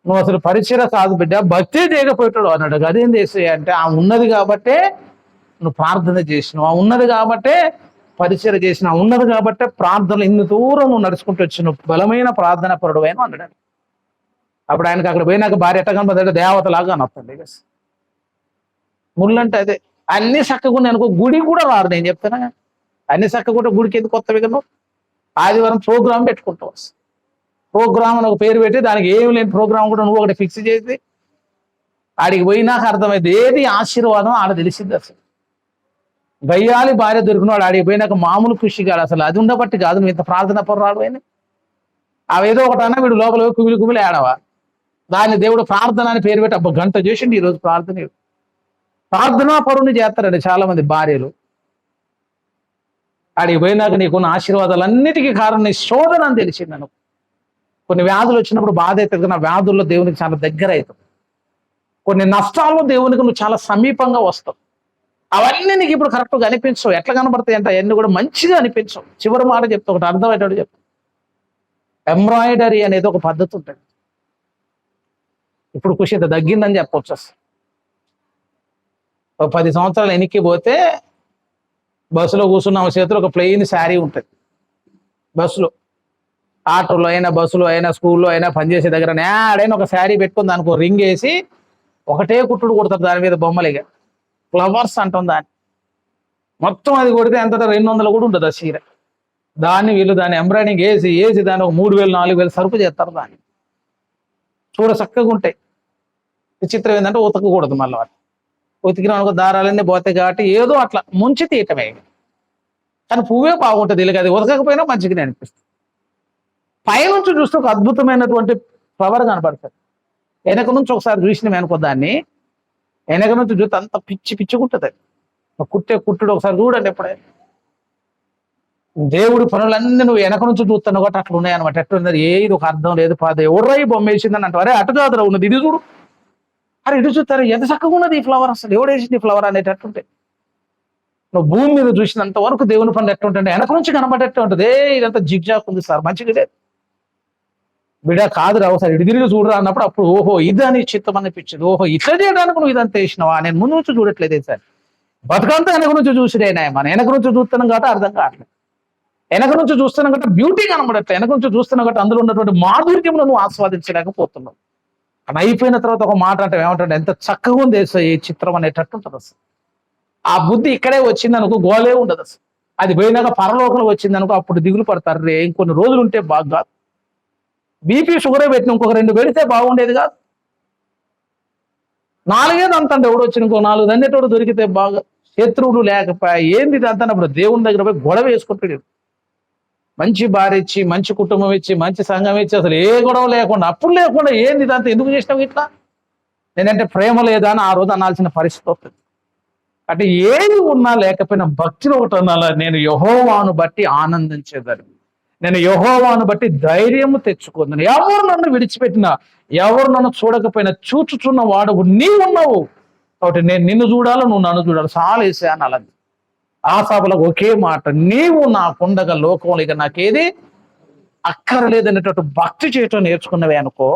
నువ్వు అసలు పరిచయం కాదు బిడ్డ, భక్తి చేయకపోయాడు అన్నాడు. అదేం చేసే అంటే ఆమె ఉన్నది కాబట్టే నువ్వు ప్రార్థన చేసినావు, ఆ ఉన్నది కాబట్టే పరిచయం చేసిన, ఉన్నది కాబట్టే ప్రార్థనలు ఇన్ని దూరం నువ్వు నడుచుకుంటూ వచ్చిన బలమైన ప్రార్థన పరుడు అయినా అన్నాడు. అప్పుడు ఆయనకు అక్కడ పోయినాక భార్య ఎట్ట కనపడ్డాడు, దేవతలాగా అనొస్తుంది. ముళ్ళంటే అదే అన్ని చక్కగా అనుకో, గుడి కూడా రారు. నేను చెప్తానా అన్ని చక్కగా గుడికి ఎందుకు కొత్తవి కదా. ఆదివారం ప్రోగ్రామ్ పెట్టుకుంటావు. ప్రోగ్రామ్ అని ఒక పేరు పెట్టి దానికి ఏమి లేని ప్రోగ్రామ్ కూడా నువ్వు ఒకటి ఫిక్స్ చేసి ఆడికి పోయినాక అర్థమైంది ఏది ఆశీర్వాదం ఆడ తెలిసింది. అసలు గయ్యాలి భార్య దొరికినవాడు ఆడికి పోయినాక మామూలు కృషి కాదు. అసలు అది ఉండబట్టి కాదు నువ్వు ఇంత ప్రార్థన పొర్రాడు అని. అవేదో ఒకటి అన్నా వీడు లోపల కుమిలి ఏడవా. దాన్ని దేవుడు ప్రార్థన అని పేరు పెట్టి అబ్బా గంట చేసిండి ఈరోజు ప్రార్థనా పరుని చేస్తారండి చాలా మంది భార్యలు. ఆడికి పోయినాక నీకున్న ఆశీర్వాదాలన్నిటికీ కారణం నీ శోధన అని తెలిసింది. నాకు కొన్ని వ్యాధులు వచ్చినప్పుడు బాధ అవుతుంది, నా వ్యాధుల్లో దేవునికి చాలా దగ్గర అవుతుంది. కొన్ని నష్టాల్లో దేవునికి నువ్వు చాలా సమీపంగా వస్తావు. అవన్నీ నీకు ఇప్పుడు కరెక్ట్గా అనిపించవు. ఎట్లా కనబడతాయి అంటే అవన్నీ కూడా మంచిగా అనిపించవు. చివరి మాట చెప్తా, ఒకటి అర్థమయ్యేటట్టు చెప్తా. ఎంబ్రాయిడరీ అనేది ఒక పద్ధతి ఉంటుంది. ఇప్పుడు ఖుషి తగ్గిందని చెప్పొచ్చు. అసలు 10 సంవత్సరాలు వెనక్కి పోతే బస్సులో కూర్చున్న చేతిలో ఒక ప్లెయిన్ శారీ ఉంటుంది. బస్సులో, ఆటోలో అయినా, బస్సులో అయినా, స్కూల్లో అయినా, పనిచేసే దగ్గర ఆడైనా ఒక శారీ పెట్టుకుని దానికి రింగ్ వేసి ఒకటే కుట్టుడు కొడతారు. దాని మీద బొమ్మలుగా ఫ్లవర్స్ అంటాం దాన్ని. మొత్తం అది కొడితే ఎంత 200 కూడా ఉంటుంది ఆ చీర. వీళ్ళు దాన్ని ఎంబ్రాయిడింగ్ వేసి దాన్ని ఒక 3000 4000 సరుకు చేస్తారు. దాన్ని చూడ చక్కగా ఉంటాయి. విచిత్రం ఏంటంటే ఉతకకూడదు. మళ్ళీ వాటి ఉతికిన అనుకో దారాలన్నీ పోతాయి కాబట్టి ఏదో అట్లా ముంచి తీయటమే. కానీ పువ్వే బాగుంటుంది. వీళ్ళకి అది ఉతకపోయినా మంచిగానే అనిపిస్తుంది. పైనుంచి చూస్తే ఒక అద్భుతమైనటువంటి ఫ్లవర్ కనపడుతుంది. వెనక నుంచి ఒకసారి చూసినాం అనుకో, దాన్ని వెనక నుంచి చూస్తే అంత పిచ్చుకుంటుంది. కుట్టుడు ఒకసారి చూడండి ఎప్పుడైనా. దేవుడి పనులన్నీ నువ్వు వెనక నుంచి చూస్తున్నావు కాబట్టి అట్లా ఉన్నాయన్నమాట. ఎట్లున్నది ఏది ఒక అర్థం లేదు. ఎవరై బొమ్మ వేసిందని అంటావు. అరే అటు కాదురా ఉన్నది, ఇది చూడు. అరే ఇటు చూస్తారు ఎంత చక్కగా ఉన్నది ఈ ఫ్లవర్, అసలు ఎవడు వేసింది ఈ ఫ్లవర్ అనేటట్టుంటే. నువ్వు భూమి మీద చూసినంత వరకు దేవుని పనులు ఎట్టుంటే వెనక నుంచి కనబడేట్టు ఉంటుంది. ఇదంతా జిగ్జాక్ ఉంది సార్, మంచిగా లేదు బిడా, కాదురా ఒకసారి ఇటు తిరిగి చూడరా అన్నప్పుడు అప్పుడు ఓహో ఇదని చిత్తం అనిపించింది. ఓహో ఇట్లా చేయడానికి నువ్వు ఇదంతా వేసినావా, నేను ముందు నుంచి చూడట్లేదే సార్. బతుకంతా వెనక నుంచి చూసిరేనా, మన వెనక నుంచి చూస్తున్నాం కాబట్టి అర్థం కావట్లేదు. వెనక నుంచి చూస్తున్నాం కాబట్టి బ్యూటీ కనబడట్లేదు. వెనక నుంచి చూస్తున్నాం కాబట్టి అందులో ఉన్నటువంటి మాధుర్యమును నువ్వు ఆస్వాదించలేకపోతున్నావు. అని అయిపోయిన తర్వాత ఒక మాట అంటే ఏమంటాడు, ఎంత చక్కగా ఉంది ఈ చిత్రం అనేటట్టు ఉంటుంది. అసలు ఆ బుద్ధి ఇక్కడే వచ్చింది అనుకో, గోలే ఉండదు. అసలు అది పోయినాక పరలోకంలో వచ్చింది అనుకో, అప్పుడు దిగులు పడతారు. రే ఇంకొన్ని రోజులు ఉంటే బాగా బీపీ షుగరే పెట్టిన ఇంకొక 2 పెడితే బాగుండేది కాదు. 4 అంతంటే ఎవడు వచ్చి ఇంకో 4 దండేటోడు దొరికితే బాగా. శత్రువులు లేకపోయా ఏంది ఇది అంతనప్పుడు దేవుని దగ్గర పోయి గొడవ వేసుకుంటాడు. మంచి భార్య ఇచ్చి, మంచి కుటుంబం ఇచ్చి, మంచి సంఘం ఇచ్చి, అసలు ఏ గొడవ లేకుండా, అప్పుడు లేకుండా ఏంది ఇదంతా ఎందుకు చేసినావు ఇట్లా, నేనంటే ప్రేమ లేదా అని ఆ రోజు అనాల్సిన పరిస్థితి వస్తుంది. అంటే ఏది ఉన్నా లేకపోయినా భక్తిలో ఒకటి అనాల, నేను యెహోవాను బట్టి ఆనందించేదాన్ని, నేను యెహోవాను బట్టి ధైర్యము తెచ్చుకుందాను. ఎవరు నన్ను విడిచిపెట్టినా, ఎవరు నన్ను చూడకపోయినా చూచుచున్న వాడు నీవు ఉన్నావు కాబట్టి నేను నిన్ను చూడాలి, నువ్వు నన్ను చూడాలి. చాలా వేసే అనాలి. ఆ సభలకు ఒకే మాట, నీవు నాకుండగా లోకంలో ఇక నాకేది అక్కర్లేదనేటట్టు భక్తి చేయటం నేర్చుకున్నవే అనుకో,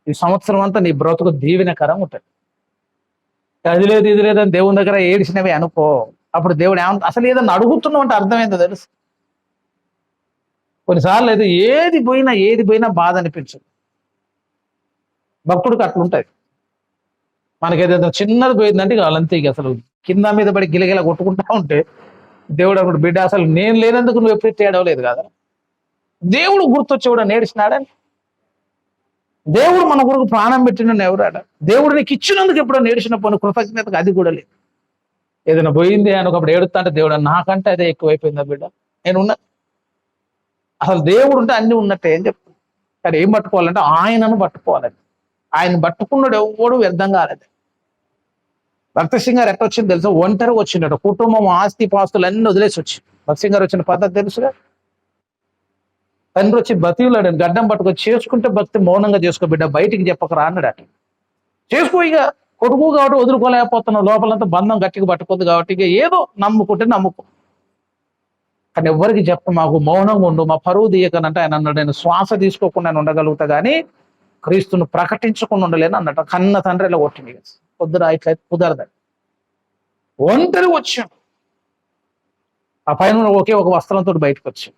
ఈ సంవత్సరం అంతా నీ బ్రతుకు దీవెనకరం ఉంటుంది. అది లేదు ఇది లేదని దేవుని దగ్గర ఏడిసినవే అనుకో, అప్పుడు దేవుడు ఏమంట అసలు ఏదన్నా అడుగుతున్నావు అంటే అర్థమైందో తెలుసు. కొన్నిసార్లు అయితే ఏది పోయినా బాధ అనిపించదు. భక్తుడికి అట్లుంటుంది. మనకి ఏదైనా చిన్నది పోయిందంటే వాళ్ళంతే, ఇక అసలు కింద మీద పడి గిలగిల కొట్టుకుంటా ఉంటే దేవుడు అప్పుడు బిడ్డ అసలు నేను లేనందుకు నువ్వు ఎప్పుడు తేడవలేదు కదా, దేవుడు గుర్తొచ్చేవాడు నేడిచినాడని. దేవుడు మన కొరకు ప్రాణం పెట్టిన ఎవరాడ, దేవుడు నీకు ఇచ్చినందుకు ఎప్పుడో నేడిచిన పని కృతజ్ఞతకు అది కూడా లేదు. ఏదైనా పోయింది అని ఒకప్పుడు ఏడుతా అంటే దేవుడు నాకంటే అదే ఎక్కువైపోయిందా బిడ్డ, నేను ఉన్నా. అసలు దేవుడు ఉంటే అన్ని ఉన్నట్టే అని చెప్తాను. కానీ ఏం పట్టుకోవాలంటే ఆయనను పట్టుకోవాలని. ఆయన పట్టుకున్నాడు ఎవడు వ్యర్థం కాలేదు. భక్త సింగ్ గారు ఎట్ట వచ్చింది తెలుసా? ఒంటరిగా వచ్చిండట. కుటుంబం, ఆస్తి పాస్తులు అన్ని వదిలేసి వచ్చి. భక్త సింగ్ గారు వచ్చిన పద్ధతి తెలుసుగా. తండ్రి వచ్చి బతిలాడు, గడ్డం పట్టుకొని చేసుకుంటే భక్తి మౌనంగా చేసుకో బిడ్డ, బయటికి చెప్పకరా అన్నాడట. చేసుకో, ఇక కొడుకు కాబట్టి వదులుకోలేకపోతున్నావు, లోపలంతా బంధం గట్టిగా పట్టుకుంది కాబట్టి ఇక ఏదో నమ్ముకుంటే నమ్ముకో, కానీ ఎవరికి చెప్ప, మాకు మౌనంగా ఉండు, మా పరువు తీయకనంటే ఆయన అన్నాడు, నేను శ్వాస తీసుకోకుండా నేను ఉండగలుగుతా కానీ క్రీస్తును ప్రకటించకుండా ఉండలేను అన్నట్టు. కన్న తండ్రి ఇలా కొట్టింది. పొద్దున ఇట్లా కుదరదండి. ఒంటరి వచ్చాడు. ఆ పైన ఒకే ఒక వస్త్రంతో బయటకు వచ్చాడు.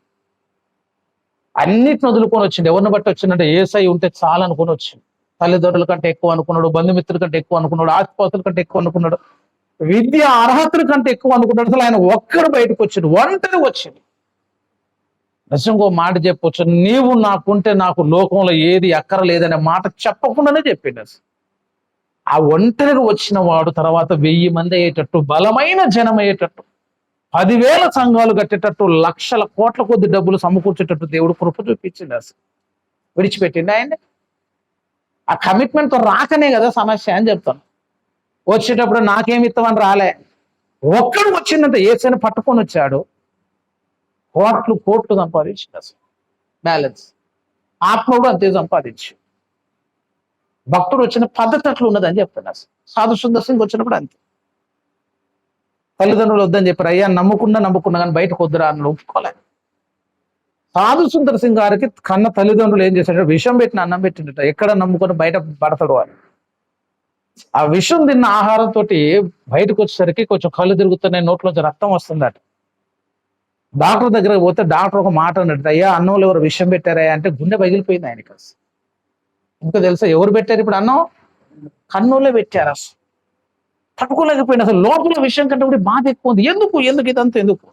అన్నిటిని వదులుకొని వచ్చింది. ఎవరిని బట్టి వచ్చిందంటే ఏసై ఉంటే చాలా అనుకుని వచ్చింది. తల్లిదండ్రుల కంటే ఎక్కువ అనుకున్నాడు, బంధుమిత్రుల కంటే ఎక్కువ అనుకున్నాడు, ఆస్తిపాస్తుల కంటే ఎక్కువ అనుకున్నాడు, విద్య అర్హతల కంటే ఎక్కువ అనుకున్నాడు. అసలు ఆయన ఒక్కడు బయటకు వచ్చిండు, ఒంటరి వచ్చింది. నిజంగా మాట చెప్పొచ్చు, నీవు నాకుంటే నాకు లోకంలో ఏది అక్కరలేదనే మాట చెప్పకుండానే చెప్పిండు. అసలు ఆ ఒంటరిగా వచ్చిన వాడు తర్వాత 1000 మంది అయ్యేటట్టు, బలమైన జనం అయ్యేటట్టు, 10,000 సంఘాలు కట్టేటట్టు, లక్షల కోట్ల కొద్ది డబ్బులు సమకూర్చేటట్టు దేవుడు కృప చూపించింది. అసలు విడిచిపెట్టింది ఆయన్ని. ఆ కమిట్మెంట్తో రాకనే కదా సమస్య అని చెప్తాను. వచ్చేటప్పుడు నాకేమి ఇస్తామని రాలే. ఒక్కడు వచ్చిందంటే ఏసైనా పట్టుకొని వచ్చాడు. కోట్లు సంపాదించింది. అసలు బ్యాలెన్స్. ఆత్మ కూడా అంతే సంపాదించి. భక్తుడు వచ్చిన పద్ధతి అట్లా ఉన్నదని చెప్తాను. అసలు సాధు సుందర్ సింగ్ వచ్చినప్పుడు అంతే. తల్లిదండ్రులు వద్దని చెప్పారు, అయ్యా నమ్ముకున్నా కానీ బయటకు వద్దురా అని ఒప్పుకోలేదు. సాధు సుందర్ సింగ్ గారికి కన్న తల్లిదండ్రులు ఏం చేశాడు, విషం పెట్టిన అన్నం పెట్టిండట. ఎక్కడ నమ్ముకొని బయట పడతాడు అని. ఆ విషం తిన్న ఆహారంతో బయటకు వచ్చేసరికి కొంచెం కళ్ళు తిరుగుతున్నాయి, నోట్లోంచి రక్తం వస్తుందట. డాక్టర్ దగ్గర పోతే డాక్టర్ ఒక మాట అన్నట్టు, అయ్యా అన్నంలో ఎవరు విషం పెట్టారా అంటే గుండె పగిలిపోయింది ఆయనకి. అసలు ఇంకా తెలుసా ఎవరు పెట్టారు ఇప్పుడు అన్నం? కన్నులే పెట్టారు. అసలు తట్టుకోలేకపోయింది. అసలు లోపల విషయం కంటే కూడా బాధ ఎక్కువ ఉంది. ఎందుకు ఇదంతా ఎందుకు?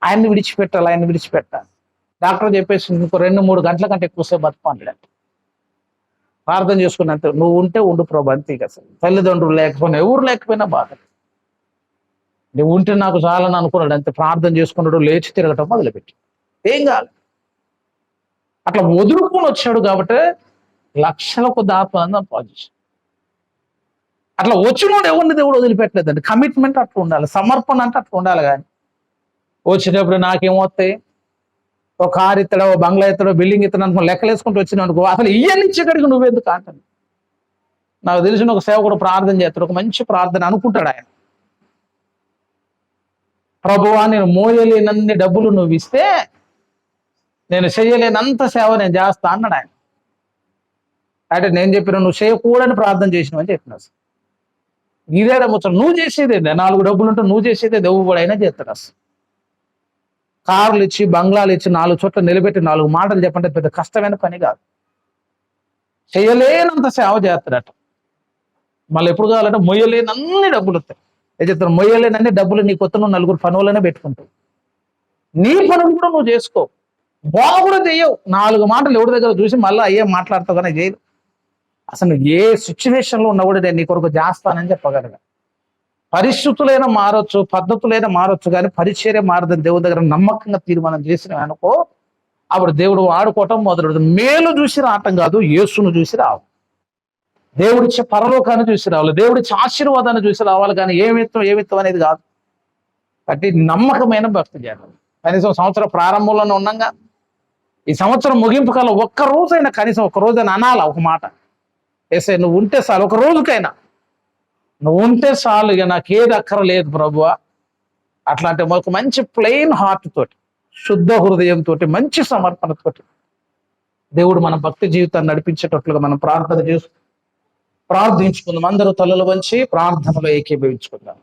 ఆయన్ని విడిచిపెట్టాలి. డాక్టర్ చెప్పేసి ఇంకో 2-3 గంటల కంటే ఎక్కువసేపు బతుకుతాను. ప్రార్థన చేసుకున్నంత నువ్వు ఉంటే ఉండు ప్రభు అంతే. అసలు తల్లిదండ్రులు లేకపోయినా, ఎవరు లేకపోయినా బాధ, నువ్వు ఉంటే నాకు చాలని అనుకున్నాడు అంతే. ప్రార్థన చేసుకున్నాడు, లేచి తిరగటం మొదలుపెట్టి ఏం కాదు. అట్లా వదులుకొని వచ్చాడు కాబట్టి లక్షల కొద్ది ఆత్మని సంపాదించాడు. అట్లా వచ్చినోడు ఎవరిని దేవుడు వదిలిపెట్టలేదండి. కమిట్మెంట్ అట్లా ఉండాలి, సమర్పణ అంటే అట్లా ఉండాలి. కానీ వచ్చేటప్పుడు నాకేమవుతాయి, ఒక కారు ఇస్తాడో, బంగ్లా ఇస్తాడో, బిల్డింగ్ ఇస్తాడు అనుకో, లెక్కలేసుకుంటూ వచ్చిన అనుకో, అసలు ఇయ్యని ఇచ్చేకాడికి నువ్వెందుకు అంటాను. నాకు తెలిసిన ఒక సేవకుడు ప్రార్థన చేస్తాడు, ఒక మంచి ప్రార్థన అనుకుంటాడు ఆయన, ప్రభువా నేను మోయలేనన్ని డబ్బులు నువ్వు ఇస్తే నేను చేయలేనంత సేవ నేను చేస్తా అన్నాడు ఆయన. అంటే నేను చెప్పిన నువ్వు చేయకూడని ప్రార్థన చేసినావు అని చెప్పిన. ఇదే ముచ్చట, నువ్వు చేసేదే 4 డబ్బులు ఉంటే నువ్వు చేసేదే దేవుడు కూడా అయినా చేస్తాడు. అసలు కార్లు ఇచ్చి, బంగ్లాలు ఇచ్చి, 4 చోట్ల నిలబెట్టి 4 మాటలు చెప్పంటే పెద్ద కష్టమైన పని కాదు. చేయలేనంత సేవ చేస్తాడట. మళ్ళీ ఎప్పుడు కావాలంటే మొయ్యలేనన్ని డబ్బులు వస్తాయి. ఏం చెప్తారు, మొయ్యలేనన్ని డబ్బులు నీ కొత్త నువ్వు 4 పనులనే పెట్టుకుంటావు. నీ పనులు కూడా నువ్వు చేసుకో, బాగా కూడా చెయ్యవు. 4 మాటలు ఎవరి దగ్గర చూసి మళ్ళీ అయ్యే మాట్లాడతావు కానీ చేయదు. అసలు ఏ సిచ్యువేషన్లో ఉన్నా కూడా నేను నీ కొరకు చేస్తానని చెప్పగలగా. పరిస్థితులైనా మారొచ్చు, పద్ధతులైనా మారొచ్చు, కానీ పరిచర్య మారదని దేవుడి దగ్గర నమ్మకంగా తీర్మానం చేసిన అనుకో, అప్పుడు దేవుడు వాడుకోవటం మొదలు. మేలు చూసి రావటం కాదు, యేసును చూసి రావు. దేవుడిచ్చే పరలోకాన్ని చూసి రావాలి, దేవుడిచ్చే ఆశీర్వాదాన్ని చూసి రావాలి, కానీ ఏమిత్తం అనేది కాదు. కాబట్టి నమ్మకమైన భక్తి చేయాలి. కనీసం సంవత్సరం ప్రారంభంలోనే ఉన్నాగా, ఈ సంవత్సరం ముగింపు కాలం ఒక్కరోజైనా, కనీసం ఒక రోజైనా అనాల ఒక మాట, ఏసై నువ్వు ఉంటే చాలు, ఒక రోజుకైనా నువ్వు ఉంటే చాలు, ఇక నాకేది అక్కరలేదు ప్రభువా. అట్లాంటి మాకు మంచి ప్లెయిన్ హార్ట్ తోటి, శుద్ధ హృదయంతో, మంచి సమర్పణతోటి దేవుడు మన భక్తి జీవితాన్ని నడిపించేటట్లుగా మనం ప్రార్థించుకుందాం. అందరూ తలలు వంచి ప్రార్థనలో ఏకీభవించుకుందాం.